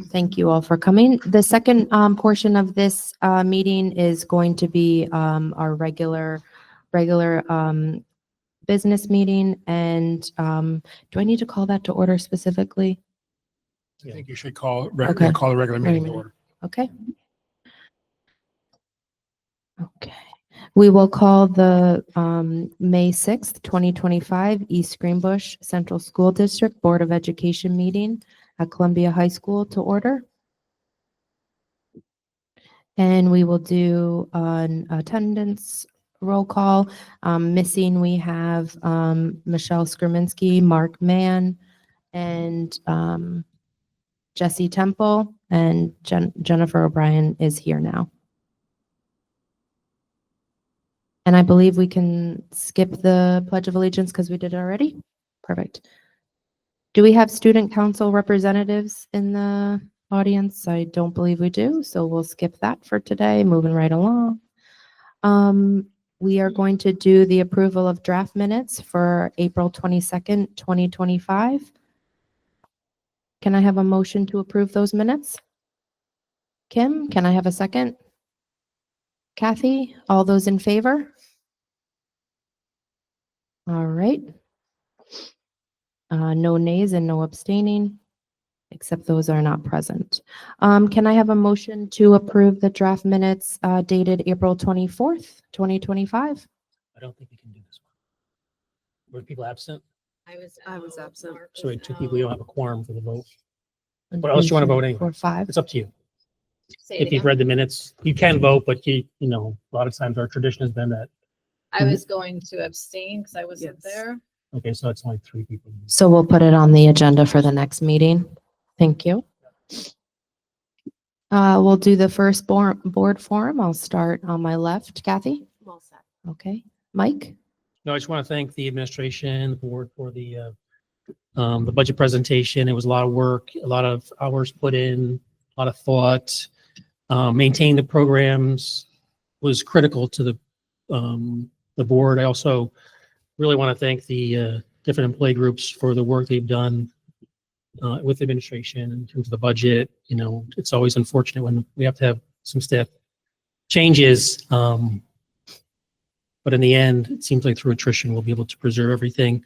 Thank you all for coming. The second portion of this meeting is going to be our regular business meeting. And do I need to call that to order specifically? I think you should call, Okay. call the regular meeting to minute. order. Okay. Okay. We will call the May 6th, 2025 East Greenbush Central School District Board of Education meeting at Columbia High School to order. And we will do an attendance roll call. Missing, we have Michelle Skrminski, Mark Mann, and Jesse Temple, and Jennifer O'Brien is here now. And I believe we can skip the Pledge of Allegiance because we did it already. Perfect. Do we have student council representatives in the audience? I don't believe we do, so we'll skip that for today, moving right along. We are going to do the approval of draft minutes for April 22nd, 2025. Can I have a motion to approve those minutes? Kim, can I have a second? Kathy, all those in favor? All right. No nays and no abstaining, except those are not present. Can I have a motion to approve the draft minutes dated April 24th, 2025? I don't think we can do this one. Were people absent? I was absent. So we had two people, we don't have a quorum for the vote. What else you want to vote anyway? Or five? It's up to you. If you've read the minutes, you can vote, but you know, a lot of times our tradition has been that. I was going to abstain because I wasn't there. Okay, so it's only three people. So we'll put it on the agenda for the next meeting. Thank you. We'll do the first board forum. I'll start on my left. Kathy? Well said. Okay. Mike? No, I just want to thank the administration, the board for the budget presentation. It was a lot of work, a lot of hours put in, a lot of thought. Maintaining the programs was critical to the board. I also really want to thank the different employee groups for the work they've done with administration in terms of the budget. You know, it's always unfortunate when we have to have some staff changes. But in the end, it seems like through attrition, we'll be able to preserve everything,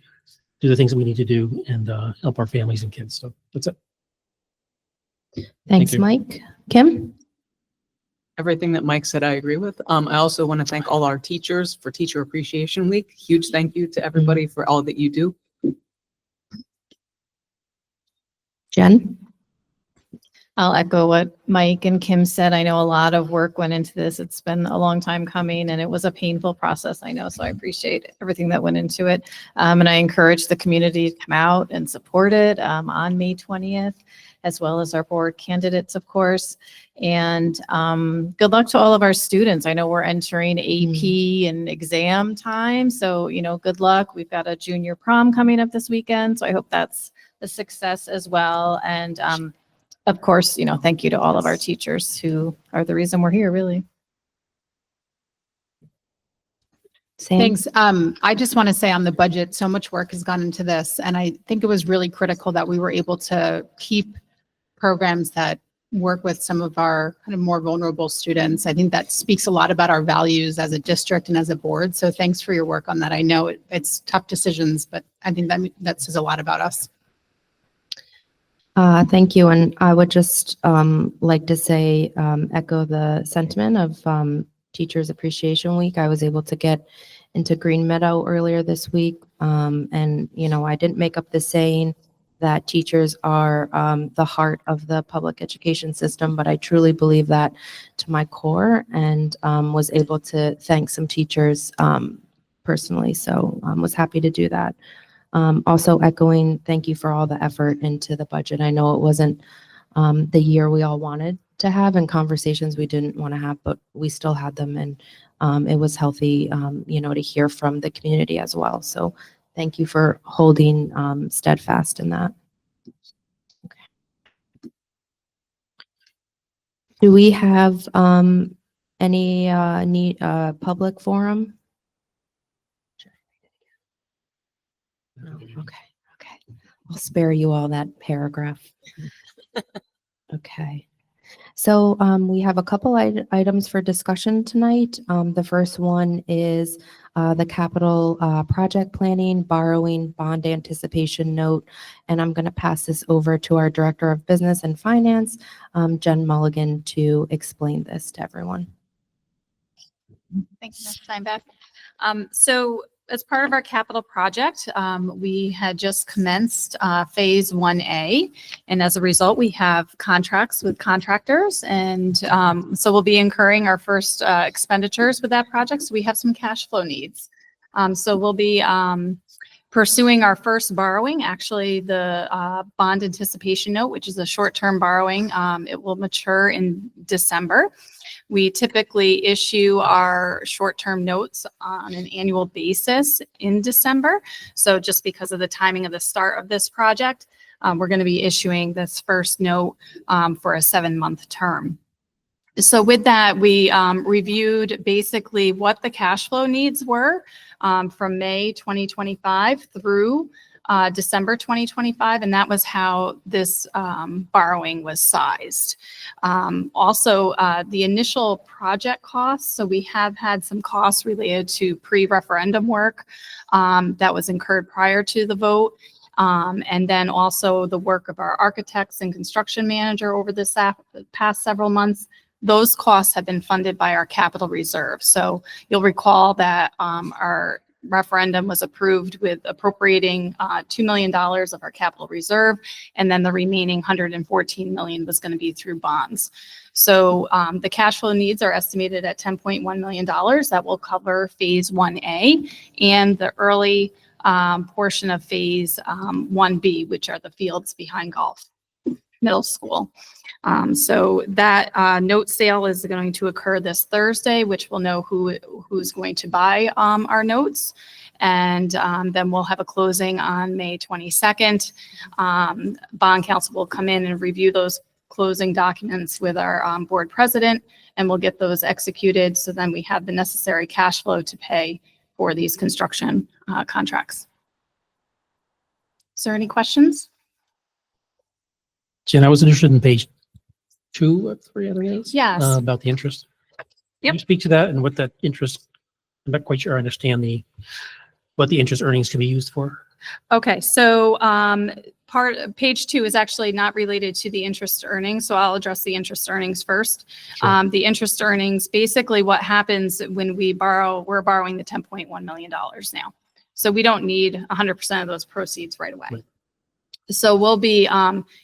do the things that we need to do, and help our families and kids. So that's it. Thanks, you. Mike. Kim? Everything that Mike said, I agree with. I also want to thank all our teachers for Teacher Appreciation Week. Huge thank you to everybody for all that you do. Jen? I'll echo what Mike and Kim said. I know a lot of work went into this. It's been a long time coming and it was a painful process, I know. So I appreciate everything that went into it. And I encourage the community to come out and support it on May 20th, as well as our board candidates, of course. And good luck to all of our students. I know we're entering AP and exam time. So, you know, good luck. We've got a junior prom coming up this weekend. So I hope that's a success as well. And of course, you know, thank you to all of our teachers who are the reason we're here, really. Sam? Thanks. I just want to say on the budget, so much work has gone into this. And I think it was really critical that we were able to keep programs that work with some of our kind of more vulnerable students. I think that speaks a lot about our values as a district and as a board. So thanks for your work on that. I know it's tough decisions, but I think that says a lot about us. Thank you. And I would just like to say, echo the sentiment of Teachers Appreciation Week. I was able to get into Green Meadow earlier this week. And, you know, I didn't make up the saying that teachers are the heart of the public education system, but I truly believe that to my core, and was able to thank some teachers personally. So I was happy to do that. Also echoing, thank you for all the effort into the budget. I know it wasn't the year we all wanted to have and conversations we didn't want to have, but we still had them, and it was healthy, you know, to hear from the community as well. So thank you for holding steadfast in that. Okay. Do we have any public forum? No. Okay. I'll spare you all that paragraph. Okay. So we have a couple items for discussion tonight. The first one is the capital project planning, borrowing, bond anticipation note. And I'm going to pass this over to our Director of Business and Finance, Jen Mulligan, to explain this to everyone. Thank you, Ms. Steinbeck. So as part of our capital project, we had just commenced phase 1A. And as a result, we have contracts with contractors. And so we'll be incurring our first expenditures with that project. So we have some cash flow needs. So we'll be pursuing our first borrowing, actually the bond anticipation note, which is a short-term borrowing. It will mature in December. We typically issue our short-term notes on an annual basis in December. So just because of the timing of the start of this project, we're going to be issuing this first note for a 7-month term. So with that, we reviewed basically what the cash flow needs were from May 2025 through December 2025, and that was how this borrowing was sized. Also, the initial project costs, so we have had some costs related to pre-referendum work that was incurred prior to the vote. And then also the work of our architects and construction manager over the past several months. Those costs have been funded by our capital reserve. So you'll recall that our referendum was approved with appropriating $2 million of our capital reserve, and then the remaining $114 million was going to be through bonds. So the cash flow needs are estimated at $10.1 million. That will cover phase 1A and the early portion of phase 1B, which are the fields behind Golf Middle School. So that note sale is going to occur this Thursday, which will know who's going to buy our notes. And then we'll have a closing on May 22nd. Bond counsel will come in and review those closing documents with our board president, and we'll get those executed. So then we have the necessary cash flow to pay for these construction contracts. Is there any questions? Jen, I was interested in page 2 of 3 of those. Yes. About the interest. Can Yep. you speak to that and what that interest, I'm not quite sure I understand what the interest earnings can be used for. Okay, so page 2 is actually not related to the interest earnings, so I'll address the interest earnings first. Sure. The interest earnings, basically what happens when we borrow, we're borrowing the $10.1 million now. So we don't need 100% of those proceeds right away. Right. So we'll be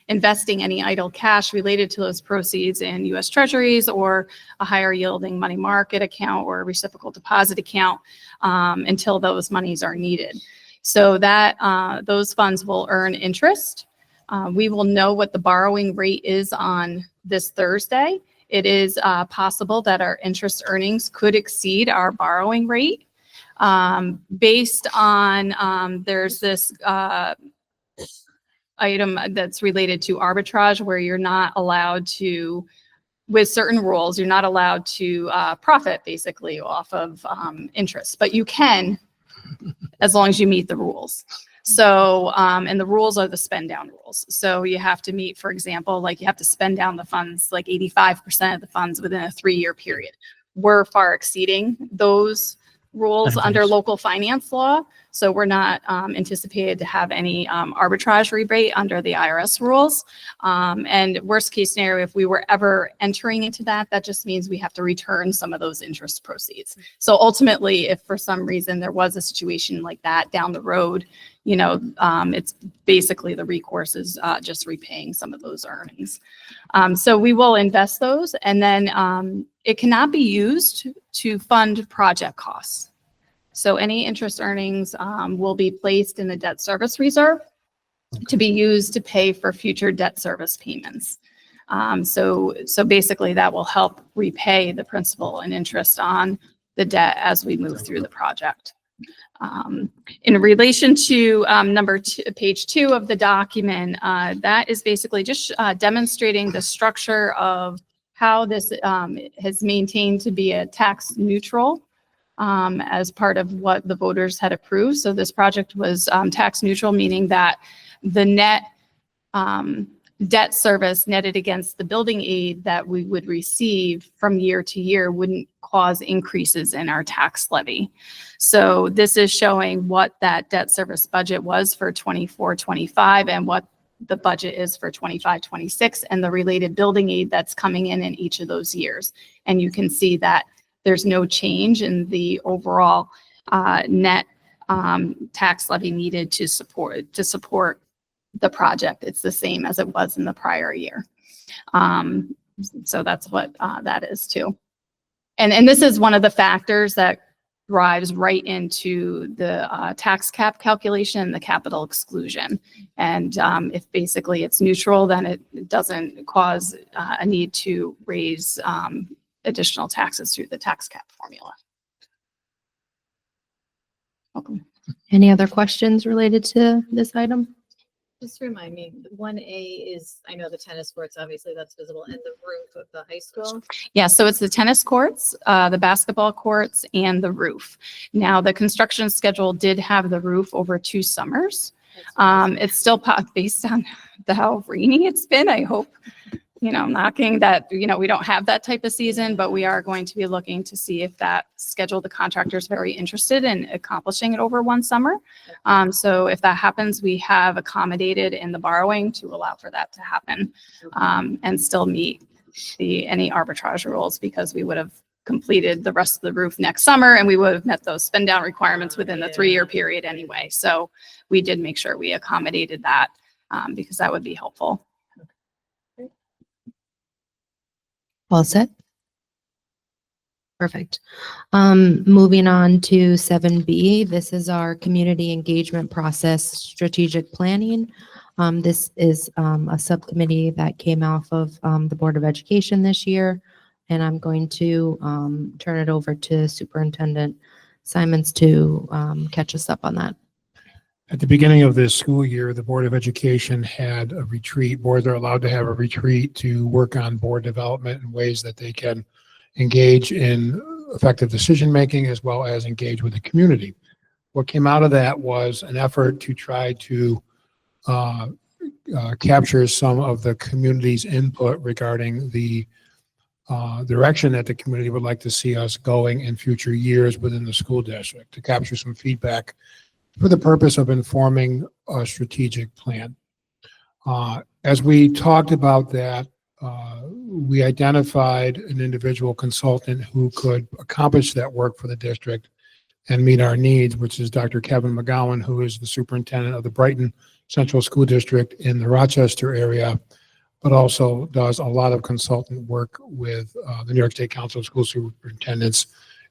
investing any idle cash related to those proceeds in U.S. Treasuries or a higher yielding money market account or a reciprocal deposit account until those monies are needed. So that those funds will earn interest. We will know what the borrowing rate is on this Thursday. It is possible that our interest earnings could exceed our borrowing rate based on there's this item that's related to arbitrage where you're not allowed to, with certain rules, you're not allowed to profit basically off of interest, but you can as long as you meet the rules. So, and the rules are the spend down rules. So you have to meet, for example, like you have to spend down the funds, like 85% of the funds within a 3-year period. We're far exceeding those rules under Timeframes. local finance law. So we're not anticipated to have any arbitrage rebate under the IRS rules. And worst case scenario, if we were ever entering into that, that just means we have to return some of those interest proceeds. So ultimately, if for some reason there was a situation like that down the road, you know, it's basically the recourse is just repaying some of those earnings. So we will invest those, and then it cannot be used to fund project costs. So any interest earnings will be placed in the debt service reserve to be used to pay for future debt service payments. So basically that will help repay the principal and interest on the debt as we move through the project. In relation to page 2 of the document, that is basically just demonstrating the structure of how this has maintained to be a tax neutral as part of what the voters had approved. So this project was tax neutral, meaning that the net debt service netted against the building aid that we would receive from year to year wouldn't cause increases in our tax levy. So this is showing what that debt service budget was for 24-25 and what the budget is for 25-26 and the related building aid that's coming in each of those years. And you can see that there's no change in the overall net tax levy needed to support the project. It's the same as it was in the prior year. So that's what that is too. And this is one of the factors that drives right into the tax cap calculation and the capital exclusion. And if basically it's neutral, then it doesn't cause a need to raise additional taxes through the tax cap formula. Welcome. Any other questions related to this item? Just remind me, 1A is, I know the tennis courts, obviously that's visible, and the roof of the high school. Yeah, so it's the tennis courts, the basketball courts, and the roof. Now, the construction schedule did have the roof over 2 summers. It's still based on how rainy it's been. I hope, knocking that, we don't have that type of season, but we are going to be looking to see if that schedule, the contractor is very interested in accomplishing it over 1 summer. So if that happens, we have accommodated in the borrowing to allow for that to happen and still meet any arbitrage rules, because we would have completed the rest of the roof next summer and we would have met those spend down requirements within the 3-year period anyway. So we did make sure we accommodated that because that would be helpful. All set? Perfect. Moving on to 7B, this is our community engagement process strategic planning. This is a subcommittee that came off of the Board of Education this year, and I'm going to turn it over to Superintendent Simons to catch us up on that. At the beginning of this school year, the Board of Education had a retreat. Boards are allowed to have a retreat to work on board development and ways that they can engage in effective decision-making as well as engage with the community. What came out of that was an effort to try to capture some of the community's input regarding the direction that the community would like to see us going in future years within the school district, to capture some feedback for the purpose of informing a strategic plan. As we talked about that, we identified an individual consultant who could accomplish that work for the district and meet our needs, which is Dr. Kevin McGowan, who is the superintendent of the Brighton Central School District in the Rochester area, but also does a lot of consultant work with the New York State Council of School Superintendents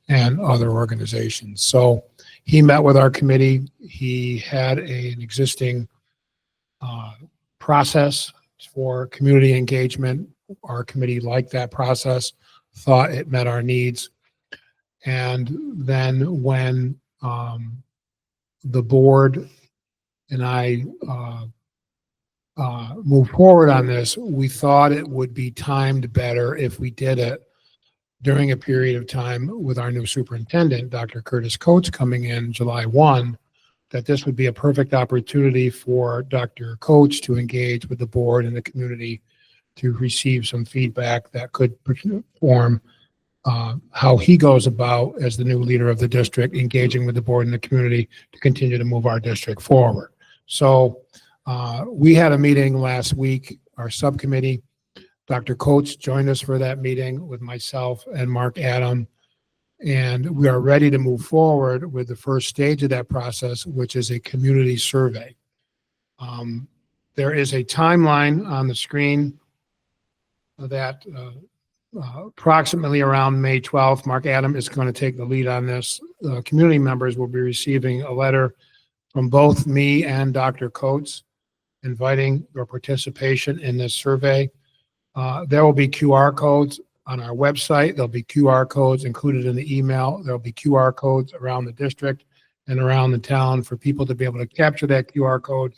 and other organizations. So he met with our committee. He had an existing process for community engagement. Our committee liked that process, thought it met our needs. And then when the board and I moved forward on this, we thought it would be timed better if we did it during a period of time with our new superintendent, Dr. Curtis Coates, coming in July 1, that this would be a perfect opportunity for Dr. Coates to engage with the board and the community to receive some feedback that could form how he goes about as the new leader of the district, engaging with the board and the community to continue to move our district forward. So we had a meeting last week, our subcommittee. Dr. Coates joined us for that meeting with myself and Mark Adam. And we are ready to move forward with the first stage of that process, which is a community survey. There is a timeline on the screen that approximately around May 12th, Mark Adam is going to take the lead on this. Community members will be receiving a letter from both me and Dr. Coates inviting your participation in this survey. There will be QR codes on our website. There'll be QR codes included in the email. There'll be QR codes around the district and around the town for people to be able to capture that QR code.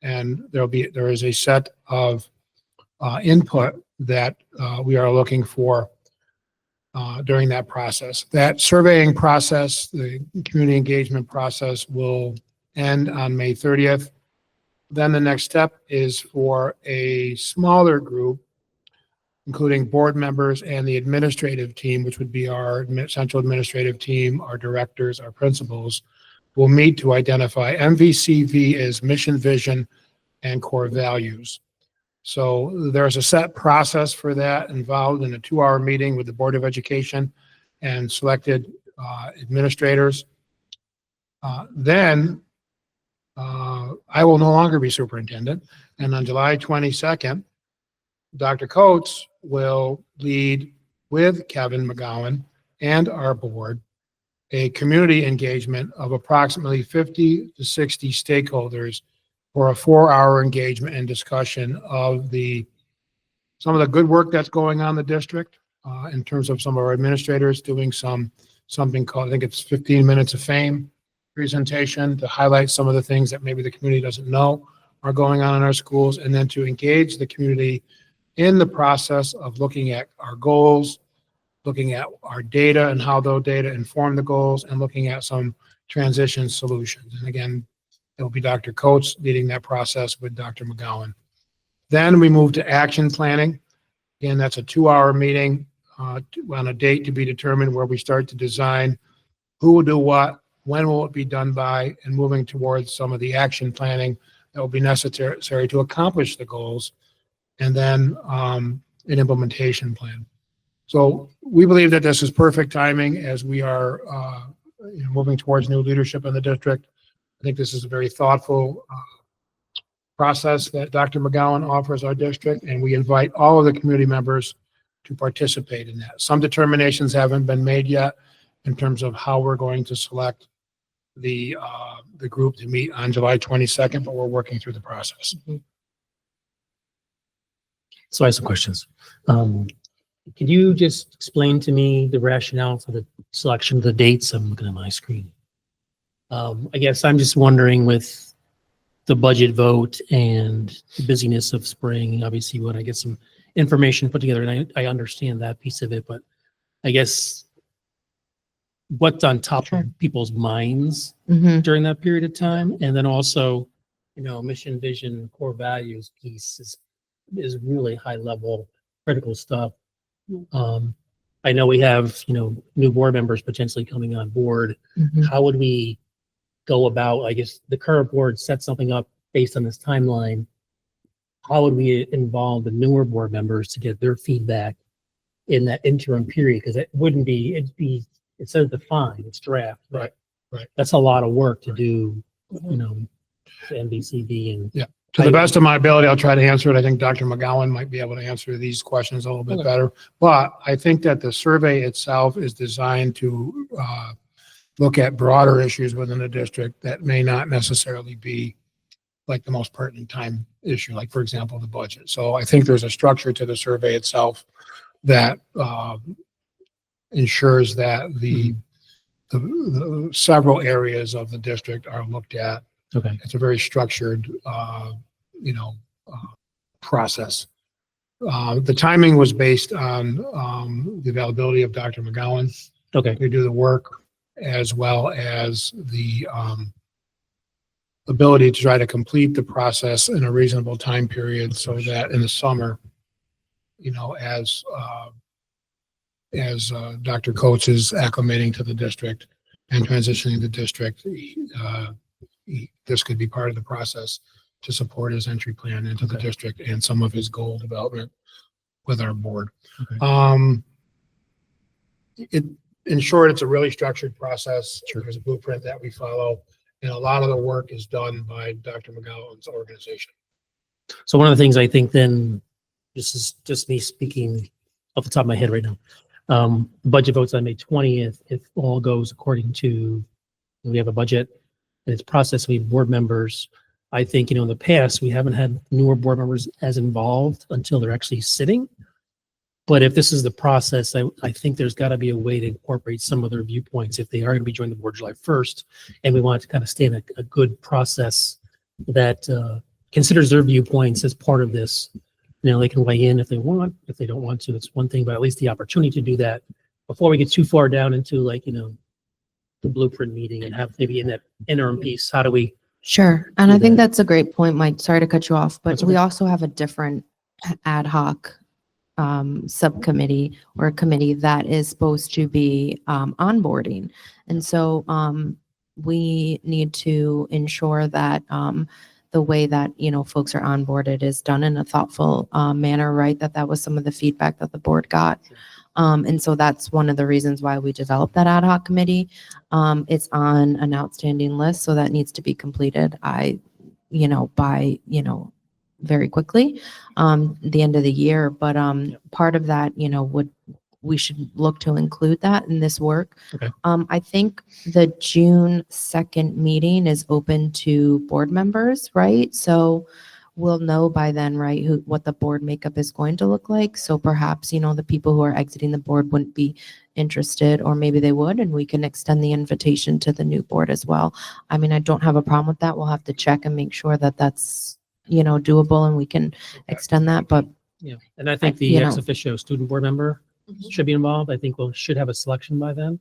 And there is a set of input that we are looking for during that process. That surveying process, the community engagement process, will end on May 30th. Then the next step is for a smaller group, including board members and the administrative team, which would be our central administrative team, our directors, our principals, will meet to identify MVCV as mission, vision, and core values. So there's a set process for that involved in a 2-hour meeting with the Board of Education and selected administrators. Then I will no longer be superintendent. And on July 22nd, Dr. Coates will lead with Kevin McGowan and our board a community engagement of approximately 50 to 60 stakeholders for a 4-hour engagement and discussion of some of the good work that's going on in the district in terms of some of our administrators doing something called, I think it's 15 minutes of fame presentation to highlight some of the things that maybe the community doesn't know are going on in our schools, and then to engage the community in the process of looking at our goals, looking at our data and how those data inform the goals, and looking at some transition solutions. And again, it will be Dr. Coates leading that process with Dr. McGowan. Then we move to action planning. Again, that's a 2-hour meeting on a date to be determined, where we start to design who will do what, when will it be done by, and moving towards some of the action planning that will be necessary to accomplish the goals, and then an implementation plan. So we believe that this is perfect timing as we are moving towards new leadership in the district. I think this is a very thoughtful process that Dr. McGowan offers our district, and we invite all of the community members to participate in that. Some determinations haven't been made yet in terms of how we're going to select the group to meet on July 22nd, but we're working through the process. So I have some questions. Could you just explain to me the rationale for the selection of the dates? I'm looking at my screen. I guess I'm just wondering, with the budget vote and the busyness of spring, obviously when I get some information put together, and I understand that piece of it, but I guess what's on top of people's minds during that period of time? And then also, mission, vision, core values piece is really high level, critical stuff. I know we have, new board members potentially coming on board. How would we go about, I guess the current board set something up based on this timeline. How would we involve the newer board members to get their feedback in that interim period? Because it says defined, it's draft. Right. That's a lot of work to do, MVCB and. Yeah. To the best of my ability, I'll try to answer it. I think Dr. McGowan might be able to answer these questions a little bit better. But I think that the survey itself is designed to look at broader issues within the district that may not necessarily be like the most pertinent time issue, like, for example, the budget. So I think there's a structure to the survey itself that ensures that the several areas of the district are looked at. Okay. It's a very structured, process. The timing was based on the availability of Dr. McGowan Okay. to do the work, as well as the ability to try to complete the process in a reasonable time period so that in the summer, you know, as Dr. Coates is acclimating to the district and transitioning the district, this could be part of the process to support his entry plan into the district and some of his goal development with our board. Okay. In short, it's a really structured process. There's a blueprint that we follow, and a lot of the work is done by Dr. McGowan's organization. So one of the things I think then, this is just me speaking off the top of my head right now. Budget votes on May 20th, if all goes according to, we have a budget and it's processed, we have board members. I think, you know, in the past, we haven't had newer board members as involved until they're actually sitting. But if this is the process, I think there's got to be a way to incorporate some of their viewpoints if they are going to be joining the board July 1st. And we want to kind of stay in a good process that considers their viewpoints as part of this. You know, they can weigh in if they want. If they don't want to, it's one thing, but at least the opportunity to do that before we get too far down into, like, you know, the blueprint meeting and have maybe in that interim piece, how do we? Sure. And Do I think that. that's a great point, Mike. Sorry to cut you off, but That's we okay. also have a different ad hoc subcommittee or committee that is supposed to be onboarding. And so we need to ensure that the way that, you know, folks are onboarded is done in a thoughtful manner, right? That was some of the feedback that the board got. And so that's one of the reasons why we developed that ad hoc committee. It's on an outstanding list, so that needs to be completed. Very quickly, the end of the year. But part of that, you know, we should look to include that in this work. Okay. I think the June 2nd meeting is open to board members, right? So we'll know by then, right, what the board makeup is going to look like. So perhaps, you know, the people who are exiting the board wouldn't be interested, or maybe they would, and we can extend the invitation to the new board as well. I mean, I don't have a problem with that. We'll have to check and make sure that that's, you know, doable and we can extend that, but Yeah. And I think you the ex know. officio student board member should be involved. I think we should have a selection by then.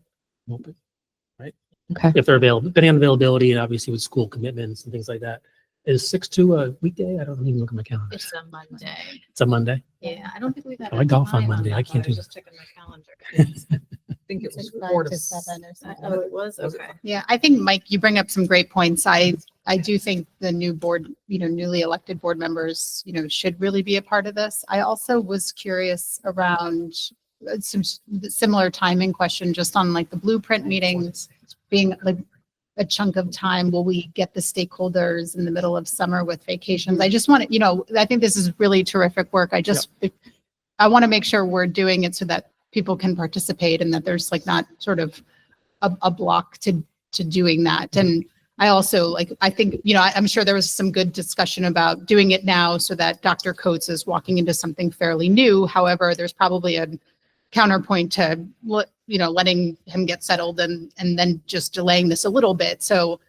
okay. If they're available, depending on availability and obviously with school commitments and things like that. Is 6/2 a weekday? I don't even look at my calendar. It's a Monday. It's a Monday. Yeah, I don't think we've had. Oh, I a golf on time Monday. that, I can't but do was just checking my calendar. I think it was 4 to 7 or something. Oh, it was? Was it? Okay. Yeah, I think, Mike, you bring up some great points. I do think the new board, you know, newly elected board members, you know, should really be a part of this. I also was curious around some similar timing question, just on like the blueprint meetings being like a chunk of time. Will we get the stakeholders in the middle of summer with vacations? I just want to, you know, I think this is really terrific work. I want to make sure we're doing it so that people can participate and that there's like not sort of a block to doing that. And I also I think, you know, I'm sure there was some good discussion about doing it now so that Dr. Coates is walking into something fairly new. However, there's probably a counterpoint to, you know, letting him get settled and then just delaying this a little bit. So,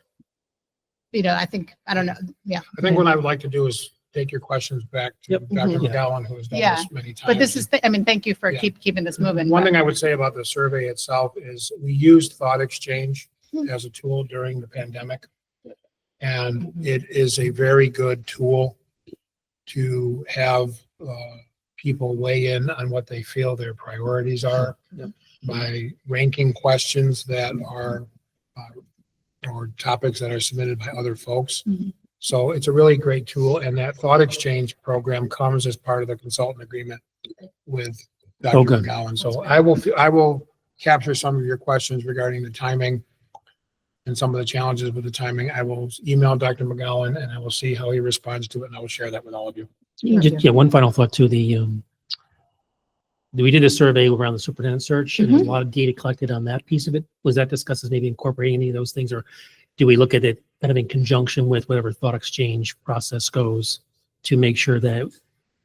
you know, I don't know. Yeah. I think what I would like to do is take your questions back to Yep. Dr. Mhm. McGowan, who has done Yeah. this many times. But this is, I mean, thank you for Yeah. keeping this moving. One but- thing I would say about the survey itself is we used Thought Exchange Hmm. as a tool during the pandemic. And it is a very good tool to have people weigh in on what they feel their priorities are Yep. by ranking questions that are or topics that are submitted by other folks. Mhm. So it's a really great tool, and that Thought Exchange program comes as part of the consultant agreement with Dr. Okay. McGowan. So I will capture some of your questions regarding the timing and some of the challenges with the timing. I will email Dr. McGowan and I will see how he responds to it, and I will share that with all of you. Yeah, one final thought to we did a survey around the superintendent search and there's a lot of data collected on that piece of it. Was that discussed as maybe incorporating any of those things, or do we look at it kind of in conjunction with whatever Thought Exchange process goes to make sure that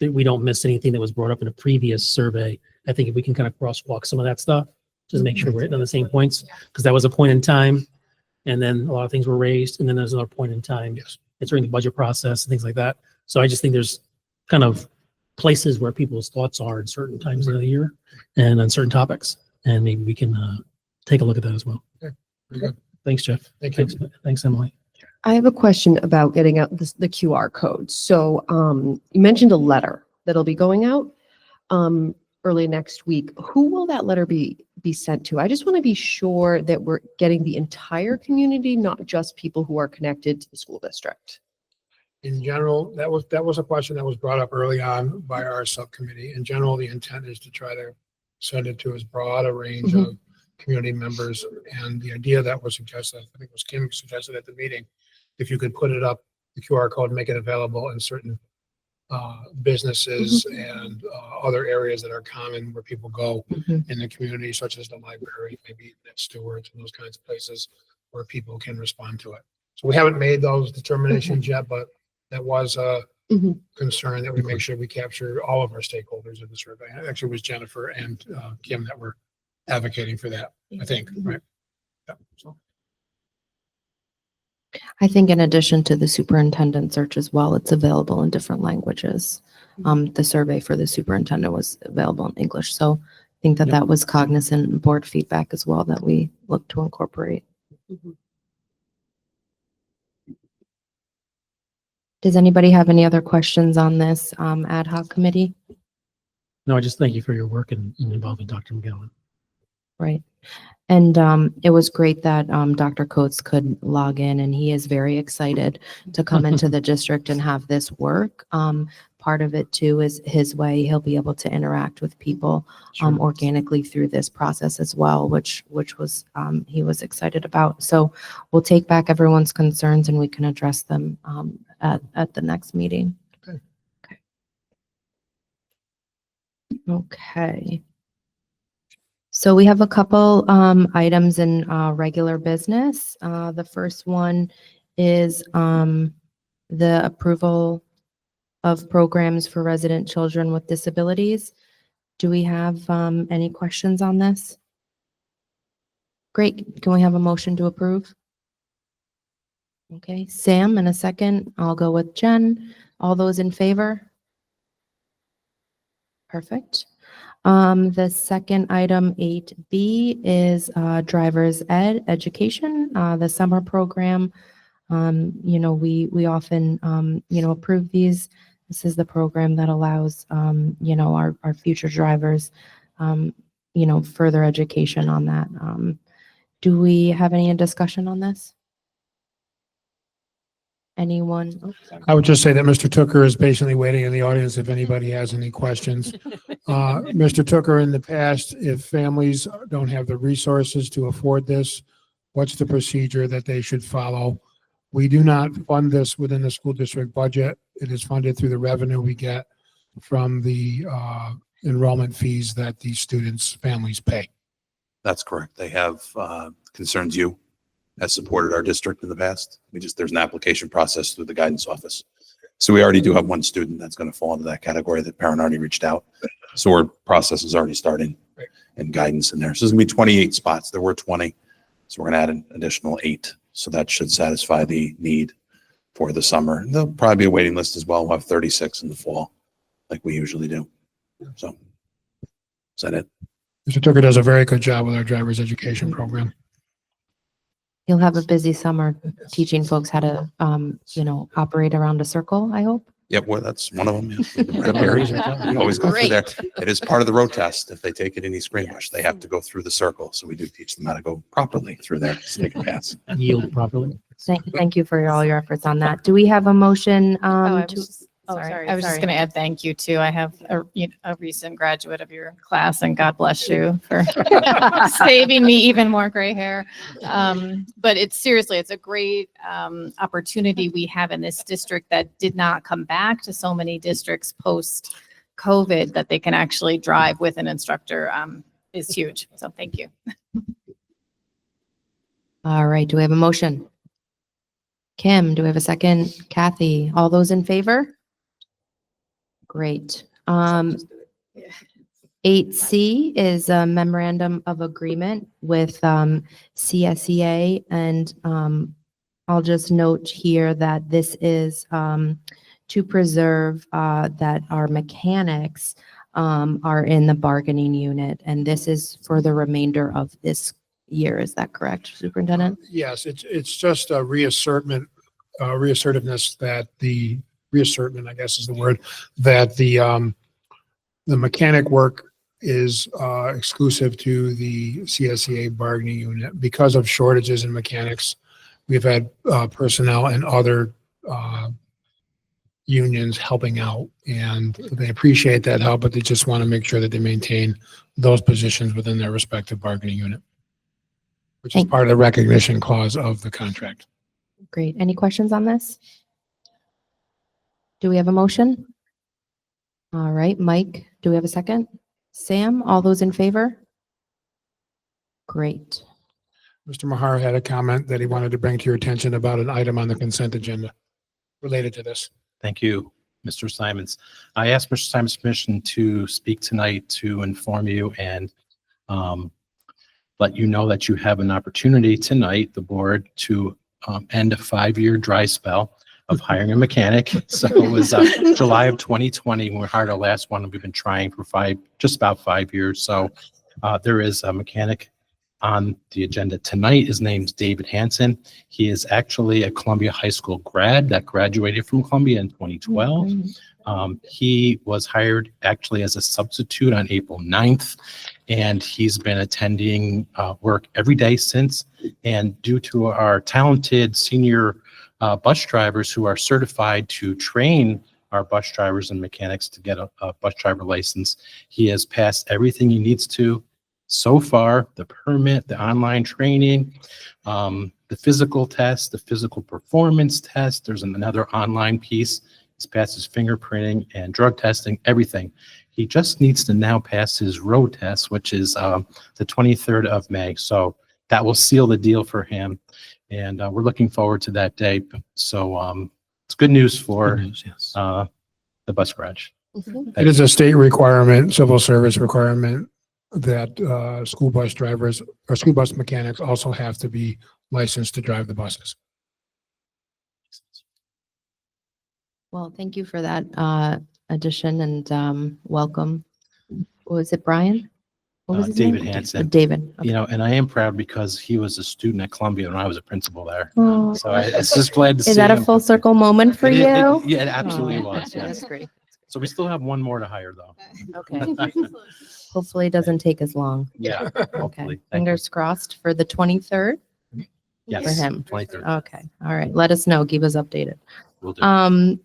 we don't miss anything that was brought up in a previous survey? I think if we can kind of crosswalk some of that stuff, just make sure we're hitting on the same points, because that was a point in time. And then a lot of things were raised, and then there's another point in time. Yes. It's during the budget process and things like that. So I just think there's kind of places where people's thoughts are in certain times of the year and on certain topics. And maybe we can take a look at that as well. Okay, very good. Thanks, Jeff. Thank you. Thanks, Emily. I have a question about getting out the QR code. So you mentioned a letter that'll be going out early next week. Who will that letter be sent to? I just want to be sure that we're getting the entire community, not just people who are connected to the school district. In general, that was a question that was brought up early on by our subcommittee. In general, the intent is to try to send it to as broad a range of community members. And the idea that was suggested, I think it was Kim suggested at the meeting, if you could put it up, the QR code, make it available in certain businesses and other areas that are common where people go in the community, such as the library, maybe at Stewart's and those kinds of places where people can respond to it. So we haven't made those determinations yet, but that was a concern that we make sure we capture all of our stakeholders in the survey. Actually, it was Jennifer and Kim that were advocating for that, I think, right? Yeah, so. I think in addition to the superintendent search as well, it's available in different languages. The survey for the superintendent was available in English. So I think that that was cognizant and board feedback as well that we look to incorporate. Does anybody have any other questions on this ad hoc committee? No, I just thank you for your work in involving Dr. McGowan. Right. And it was great that Dr. Coates could log in, and he is very excited to come into the district and have this work. Part of it too is his way. He'll be able to interact with people organically through this process as well, which was he was excited about. So we'll take back everyone's concerns and we can address them at the next meeting. Okay. So we have a couple items in regular business. The first one is the approval of programs for resident children with disabilities. Do we have any questions on this? Great. Can we have a motion to approve? Okay, Sam, in a second. I'll go with Jen. All those in favor? Perfect. The second item, 8B, is driver's education, the summer program. We often, approve these. This is the program that allows, our future drivers, further education on that. Do we have any discussion on this? Anyone? Oh, sorry. I would just say that Mr. Tooker is patiently waiting in the audience if anybody has any questions. Mr. Tooker, in the past, if families don't have the resources to afford this, what's the procedure that they should follow? We do not fund this within the school district budget. It is funded through the revenue we get from the enrollment fees that these students' families pay. That's correct. They have Concerns You has supported our district in the past. There's an application process through the guidance office. So we already do have one student that's going to fall into that category. The parent already reached out. So our process is already starting and guidance in there. So there's going to be 28 spots. There were 20. So we're going to add an additional 8. So that should satisfy the need for the summer. And there'll probably be a waiting list as well. We'll have 36 in the fall like we usually do. So is that it? Mr. Tooker does a very good job with our driver's education program. You'll have a busy summer teaching folks how to, operate around a circle, I hope. Yep, well, that's one of them. Yeah. You always go through there. It is part of the road test. If they take it in East Greenbush, they have to go through the circle. So we do teach them how to go properly through there so they can pass. Yield properly. Thank you for all your efforts on that. Do we have a motion? I was just going to add thank you too. I have a recent graduate of your class, and God bless you for saving me even more gray hair. But it's a great opportunity we have in this district that did not come back to so many districts post COVID, that they can actually drive with an instructor is huge. So thank you. All right. Do we have a motion? Kim, do we have a second? Kathy, all those in favor? Great. 8C is a memorandum of agreement with CSEA, and I'll just note here that this is to preserve that our mechanics are in the bargaining unit, and this is for the remainder of this year. Is that correct, Superintendent? Yes, it's just a reassertment reassertiveness that reassertment, I guess is the word, that the mechanic work is exclusive to the CSEA bargaining unit. Because of shortages in mechanics, we've had personnel and other unions helping out, and they appreciate that help, but they just want to make sure that they maintain those positions within their respective bargaining unit, which is Thank- part of the recognition clause of the contract. Great. Any questions on this? Do we have a motion? All right, Mike, do we have a second? Sam, all those in favor? Great. Mr. Mahar had a comment that he wanted to bring to your attention about an item on the consent agenda related to this. Thank you, Mr. Simons. I asked Mr. Simons permission to speak tonight to inform you and let you know that you have an opportunity tonight, the board, to end a 5-year dry spell of hiring a mechanic. So it was July of 2020 when we hired our last one. We've been trying for just about 5 years. So there is a mechanic on the agenda tonight. His name's David Hansen. He is actually a Columbia High School grad that graduated from Columbia in 2012. He was hired actually as a substitute on April 9th, and he's been attending work every day since. And due to our talented senior bus drivers who are certified to train our bus drivers and mechanics to get a bus driver license, he has passed everything he needs to so far: the permit, the online training, the physical test, the physical performance test. There's another online piece. He's passed his fingerprinting and drug testing, everything. He just needs to now pass his road test, which is the 23rd of May. So that will seal the deal for him. And we're looking forward to that day. So it's good news for Yes. the bus garage. It is a state requirement, civil service requirement, that school bus drivers or school bus mechanics also have to be licensed to drive the buses. Well, thank you for that addition and welcome. What was it, Brian? What was his David name? Hansen. David. Okay. You know, and I am proud because he was a student at Columbia when I was a principal there. Oh, So it's just glad to see is that a him. full circle moment for It- you? yeah, it absolutely Oh, was. That's Yes. great. So we still have one more to hire, though. Okay. Hopefully it doesn't take as long. Yeah. Okay. Hopefully. Thank you. Fingers crossed for the 23rd. Yes. For him. 23rd. Okay. All right. Let us know. Keep us updated. Will do.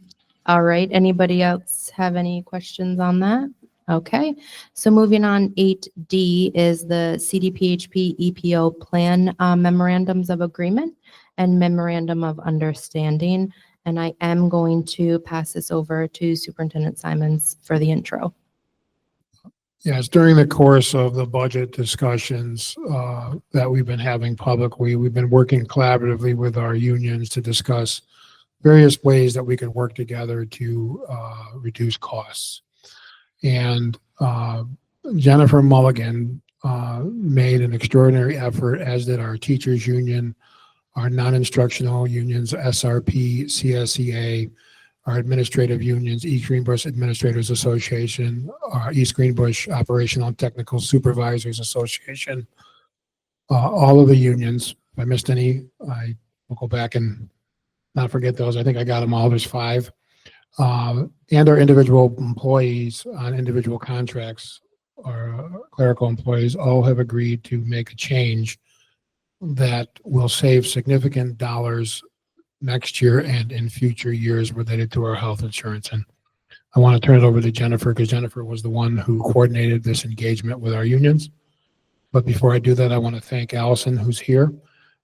All right. Anybody else have any questions on that? Okay. So moving on, 8D is the CDPHP EPO plan memorandums of agreement and memorandum of understanding. And I am going to pass this over to Superintendent Simons for the intro. Yes, during the course of the budget discussions that we've been having publicly, we've been working collaboratively with our unions to discuss various ways that we could work together to reduce costs. And Jennifer Mulligan made an extraordinary effort, as did our teachers union, our non-instructional unions, SRP, CSEA, our administrative unions, East Greenbush Administrators Association, our East Greenbush Operational and Technical Supervisors Association, all of the unions. If I missed any, I will go back and not forget those. I think I got them all. There's 5. And our individual employees on individual contracts, our clerical employees, all have agreed to make a change that will save significant dollars next year and in future years related to our health insurance. And I want to turn it over to Jennifer, because Jennifer was the one who coordinated this engagement with our unions. But before I do that, I want to thank Allison, who's here.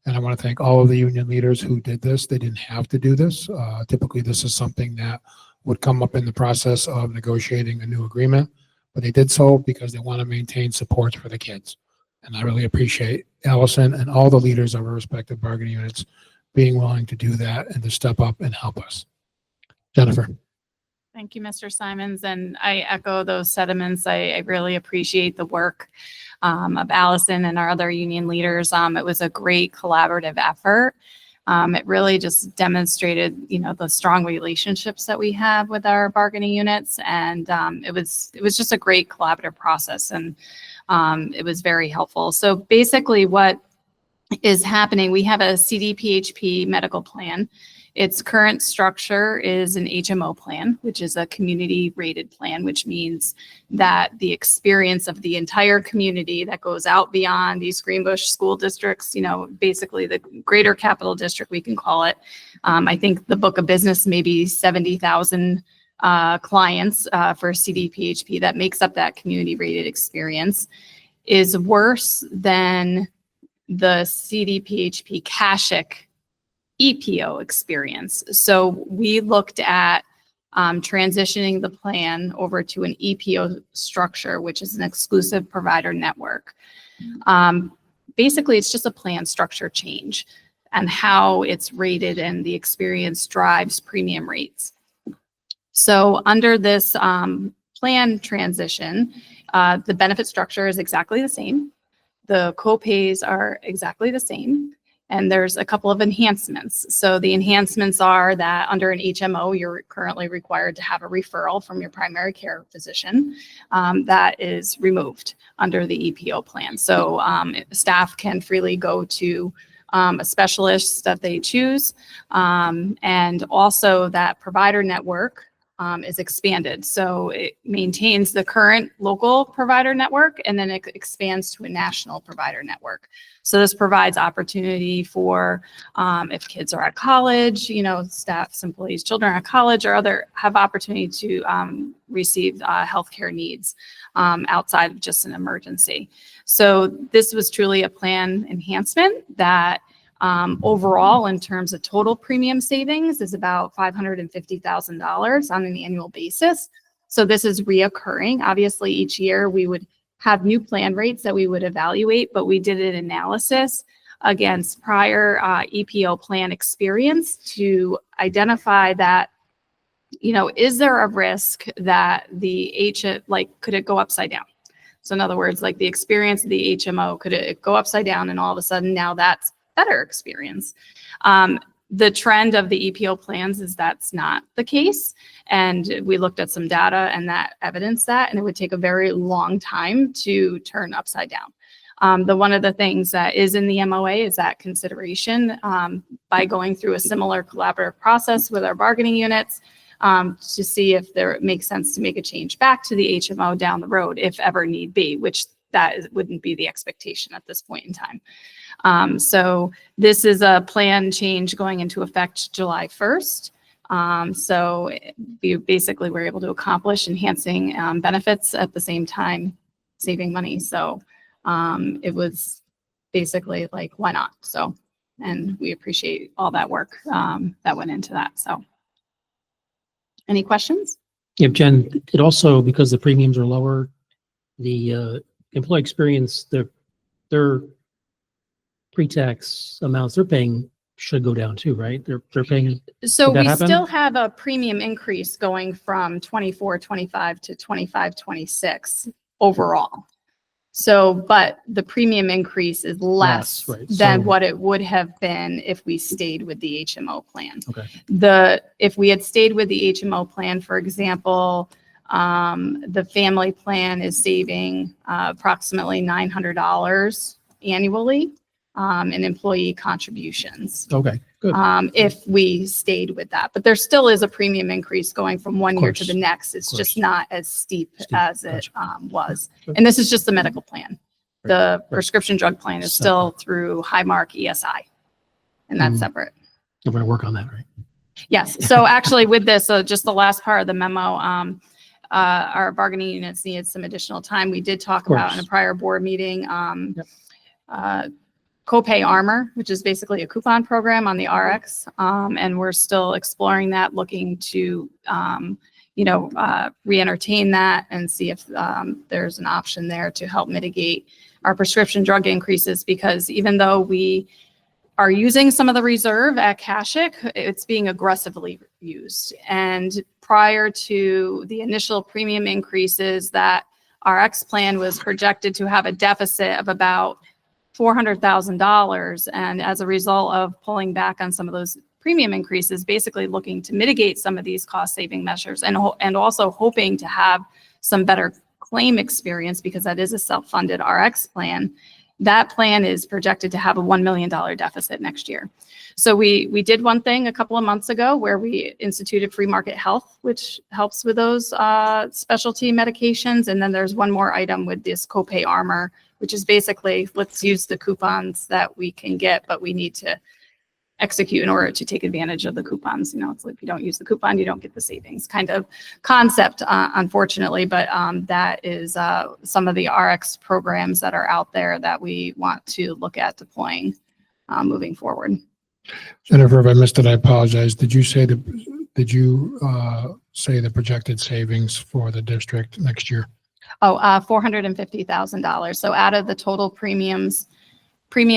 And I want to thank all of the union leaders who did this. They didn't have to do this. Typically, this is something that would come up in the process of negotiating a new agreement, but they did so because they want to maintain support for the kids. And I really appreciate Allison and all the leaders of our respective bargaining units being willing to do that and to step up and help us. Jennifer. Thank you, Mr. Simons, and I echo those sentiments. I really appreciate the work of Allison and our other union leaders. It was a great collaborative effort. It really just demonstrated, the strong relationships that we have with our bargaining units, and it was just a great collaborative process, and it was very helpful. So basically, what is happening, we have a CDPHP medical plan, Its current structure is an HMO plan, which is a community rated plan, which means that the experience of the entire community that goes out beyond these Greenbush school districts, basically the greater capital district, we can call it. I think the book of business, maybe 70,000 clients for CDPHP that makes up that community rated experience, is worse than the CDPHP CASHIC EPO experience. So we looked at transitioning the plan over to an EPO structure, which is an exclusive provider network. Basically, it's just a plan structure change and how it's rated, and the experience drives premium rates. So under this plan transition, the benefit structure is exactly the same. The co-pays are exactly the same. And there's a couple of enhancements. So the enhancements are that under an HMO, you're currently required to have a referral from your primary care physician. That is removed under the EPO plan. So staff can freely go to a specialist that they choose. And also that provider network is expanded. So it maintains the current local provider network, and then it expands to a national provider network. So this provides opportunity for if kids are at college, staffs, employees, children are at college, or have opportunity to receive healthcare needs outside of just an emergency. So this was truly a plan enhancement that overall, in terms of total premium savings, is about $550,000 on an annual basis. So this is reoccurring. Obviously, each year we would have new plan rates that we would evaluate, but we did an analysis against prior EPO plan experience to identify that, is there a risk that could it go upside down? So in other words, like the experience of the HMO, could it go upside down and all of a sudden now that's better experience? The trend of the EPO plans is that's not the case. And we looked at some data and that evidenced that, and it would take a very long time to turn upside down. One of the things that is in the MOA is that consideration by going through a similar collaborative process with our bargaining units to see if it makes sense to make a change back to the HMO down the road, if ever need be, which wouldn't be the expectation at this point in time. So this is a plan change going into effect July 1st. So we basically were able to accomplish enhancing benefits at the same time saving money. So it was basically like, why not? So, and we appreciate all that work that went into that. So any questions? Yeah, Jen, it also, because the premiums are lower, the employee experience, their pre-tax amounts they're paying should go down too, right? They're paying. So we happen? still have a premium increase going from 24-25 to 25-26 overall. So, but the premium increase is less right. than So- what it would have been if we stayed with the HMO plan. Okay. If we had stayed with the HMO plan, for example, the family plan is saving approximately $900 annually in employee contributions. Okay, good. If we stayed with that. But there still is a premium increase going from one year to course. the next. It's just not as steep Steep, as it gotcha. was. And this is just the medical plan. The Right. prescription drug plan is still through Highmark ESI, and that's separate. We're going to work on that, right? Yes. So actually with this, just the last part of the memo, our bargaining units needed some additional time. We did talk about in a prior board meeting, copay armor, which is basically a coupon program on the RX. And we're still exploring that, looking to, re-entertain that and see if there's an option there to help mitigate our prescription drug increases, because even though we are using some of the reserve at CASHIC, it's being aggressively used. And prior to the initial premium increases, that RX plan was projected to have a deficit of about $400,000. And as a result of pulling back on some of those premium increases, basically looking to mitigate some of these cost saving measures and also hoping to have some better claim experience, because that is a self-funded RX plan. that plan is projected to have a $1 million deficit next year. So we did one thing a couple of months ago where we instituted free market health, which helps with those specialty medications. And then there's one more item with this copay armor, which is basically, let's use the coupons that we can get, but we need to execute in order to take advantage of the coupons. You know, it's like if you don't use the coupon, you don't get the savings kind of concept, unfortunately. But that is some of the RX programs that are out there that we want to look at deploying moving forward. Jennifer, if I missed it, I apologize. Did you say the projected savings for the district next year? Oh, $450,000. So out of the total premium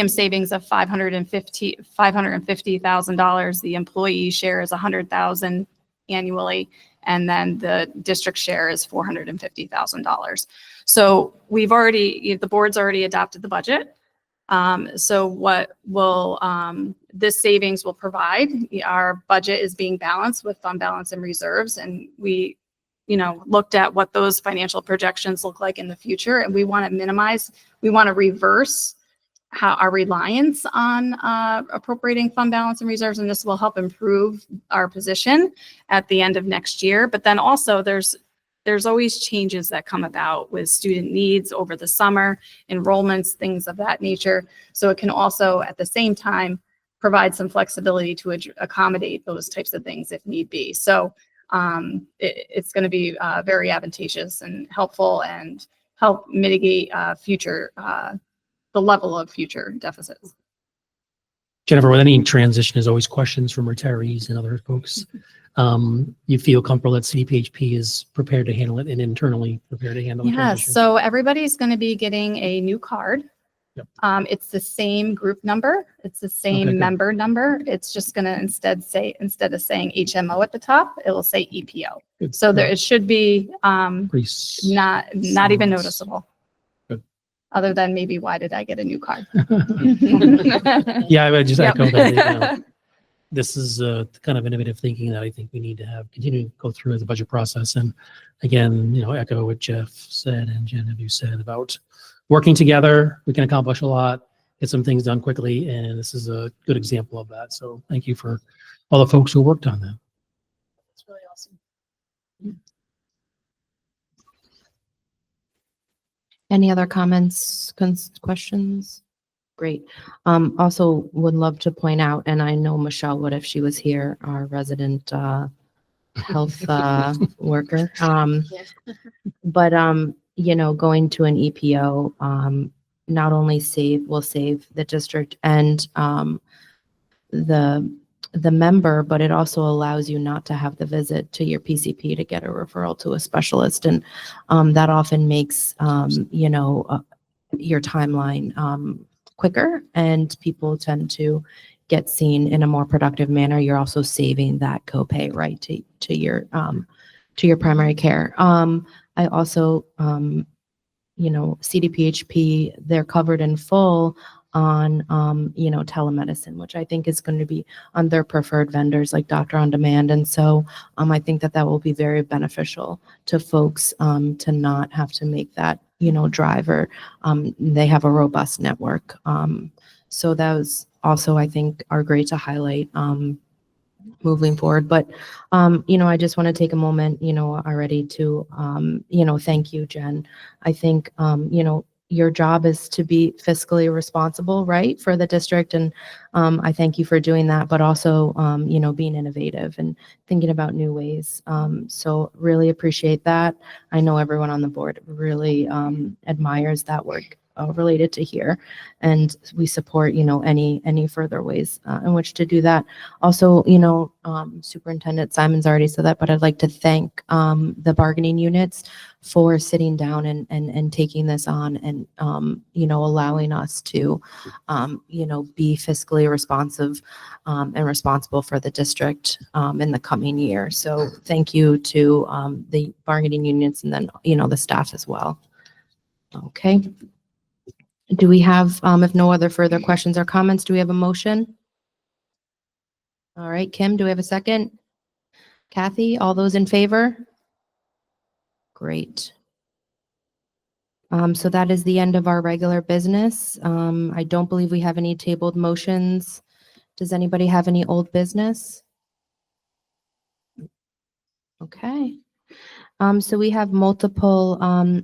savings of $550,000, the employee share is $100,000 annually, and then the district share is $450,000. So the board's already adopted the budget. So what will this savings will provide? Our budget is being balanced with fund balance and reserves, and we looked at what those financial projections look like in the future, and we want to reverse our reliance on appropriating fund balance and reserves, and this will help improve our position at the end of next year. But then also there's always changes that come about with student needs over the summer, enrollments, things of that nature. So it can also at the same time provide some flexibility to accommodate those types of things if need be. So it's going to be very advantageous and helpful and help mitigate the level of future deficits. Jennifer, with any transition, there's always questions from retirees and other folks. You feel comfortable that CDPHP is prepared to handle it and internally prepared to handle the Yes, transition? so everybody's going to be getting a new card. Yep. It's the same group number. It's the same Okay, good. member number. It's just going to instead of saying HMO at the top, it will say EPO. Good. So it should be Pretty not even seamless. noticeable. Good. Other than maybe, why did I get a new card? Yeah, I would just Yep. echo that. This is the kind of innovative thinking that I think we need to continue to go through as a budget process. And again, echo what Jeff said and Jen, have you said about working together, we can accomplish a lot, get some things done quickly, and this is a good example of that. So thank you for all the folks who worked on that. It's really awesome. Any other comments, questions? Great. Also would love to point out, and I know Michelle would if she was here, our resident health worker. But going to an EPO not only will save the district and the member, but it also allows you not to have the visit to your PCP to get a referral to a specialist, and that often makes your timeline quicker, and people tend to get seen in a more productive manner. You're also saving that copay, right, to your primary care. I also, CDPHP, they're covered in full on, telemedicine, which I think is going to be on their preferred vendors like Doctor on Demand. And so I think that will be very beneficial to folks to not have to make that, drive, or they have a robust network. So those also, I think, are great to highlight moving forward. But, I just want to take a moment, already to, thank you, Jen. I think, your job is to be fiscally responsible, right, for the district. And I thank you for doing that, but also, being innovative and thinking about new ways. So really appreciate that. I know everyone on the board really admires that work related to here, and we support any further ways in which to do that. Also, Superintendent Simon's already said that, but I'd like to thank the bargaining units for sitting down and taking this on, and allowing us to be fiscally responsive and responsible for the district in the coming year. So thank you to the bargaining unions, and then the staff as well. Okay. Do we have, if no other further questions or comments, do we have a motion? All right, Kim, do we have a second? Kathy, all those in favor? Great. So that is the end of our regular business. I don't believe we have any tabled motions. Does anybody have any old business? Okay. So we have multiple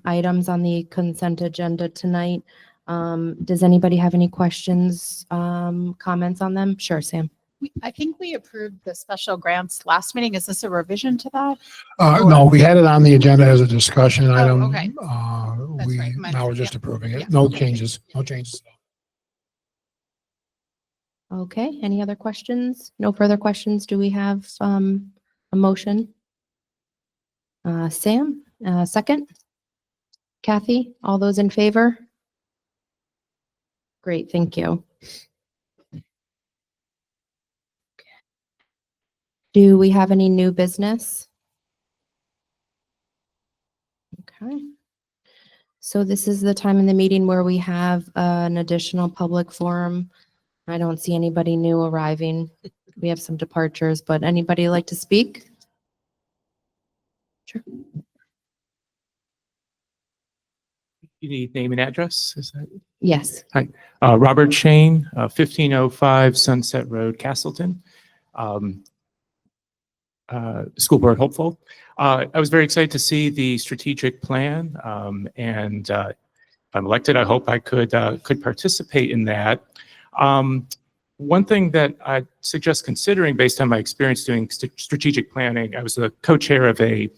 items on the consent agenda tonight. Does anybody have any questions, comments on them? Sure, Sam. I think we approved the special grants last meeting. Is this a revision to that? No, we had it on the agenda as a discussion item. okay. That's We, right. now we're just Yeah. approving Yeah. it. No changes, no changes. Okay, any other questions? No further questions? Do we have a motion? Sam, second? Kathy, all those in favor? Great, thank you. Do we have any new business? Okay. So this is the time in the meeting where we have an additional public forum. I don't see anybody new arriving. We have some departures, but anybody like to speak? Sure. You need name and address? Is that Yes. Robert Shane, 1505 Sunset Road, Castleton. School board hopeful. I was very excited to see the strategic plan, and if I'm elected, I hope I could participate in that. One thing that I suggest considering based on my experience doing strategic planning, I was the co-chair of a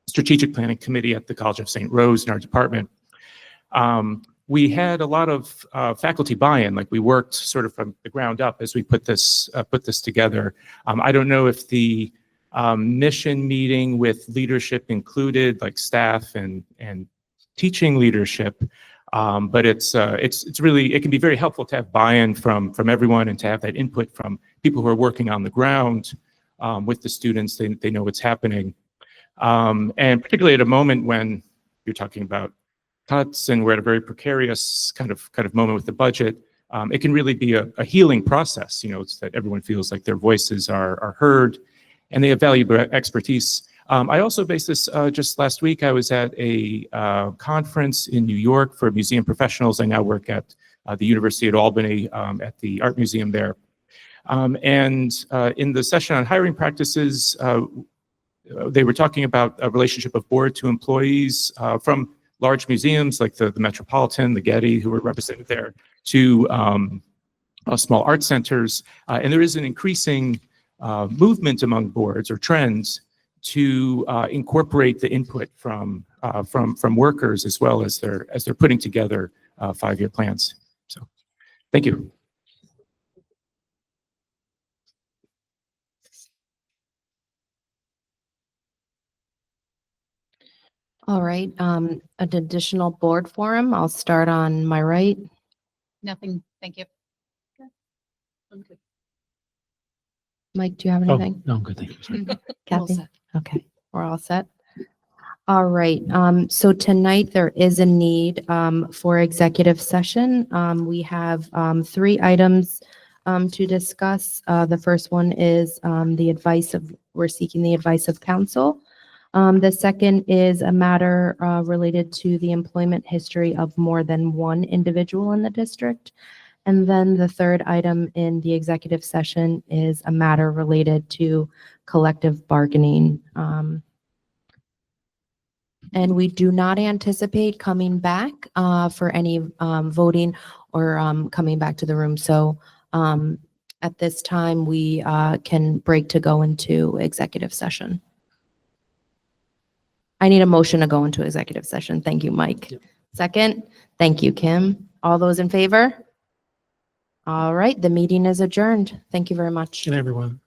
strategic planning committee at the College of St. Rose in our department. We had a lot of faculty buy-in, like we worked sort of from the ground up as we put this together. I don't know if the mission meeting with leadership included, like staff and teaching leadership, but it's really, it can be very helpful to have buy-in from everyone and to have that input from people who are working on the ground with the students. They know what's happening, and particularly at a moment when you're talking about cuts and we're at a very precarious kind of moment with the budget. It can really be a healing process. You know, it's that everyone feels like their voices are heard and they have valuable expertise. I also based this just last week. I was at a conference in New York for museum professionals. I now work at the University at Albany at the Art Museum there. And in the session on hiring practices, they were talking about a relationship of board to employees from large museums like the Metropolitan, the Getty, who were represented there, to small art centers. And there is an increasing movement among boards or trends to incorporate the input from workers as well as they're putting together 5-year plans. So, thank you. All right, an additional board forum. I'll start on my right. Nothing. Thank you. Mike, do you have Oh, anything? no, I'm good, thank you. Kathy? Okay, we're all set. All right, so tonight there is a need for executive session. We have 3 items to discuss. The first one is we're seeking the advice of counsel. The second is a matter related to the employment history of more than one individual in the district. And then the third item in the executive session is a matter related to collective bargaining. And we do not anticipate coming back for any voting or coming back to the room. So at this time, we can break to go into executive session. I need a motion to go into executive session. Thank you, Mike. Yep. Second, thank you, Kim. All those in favor? All right, the meeting is adjourned. Thank you very much. And everyone.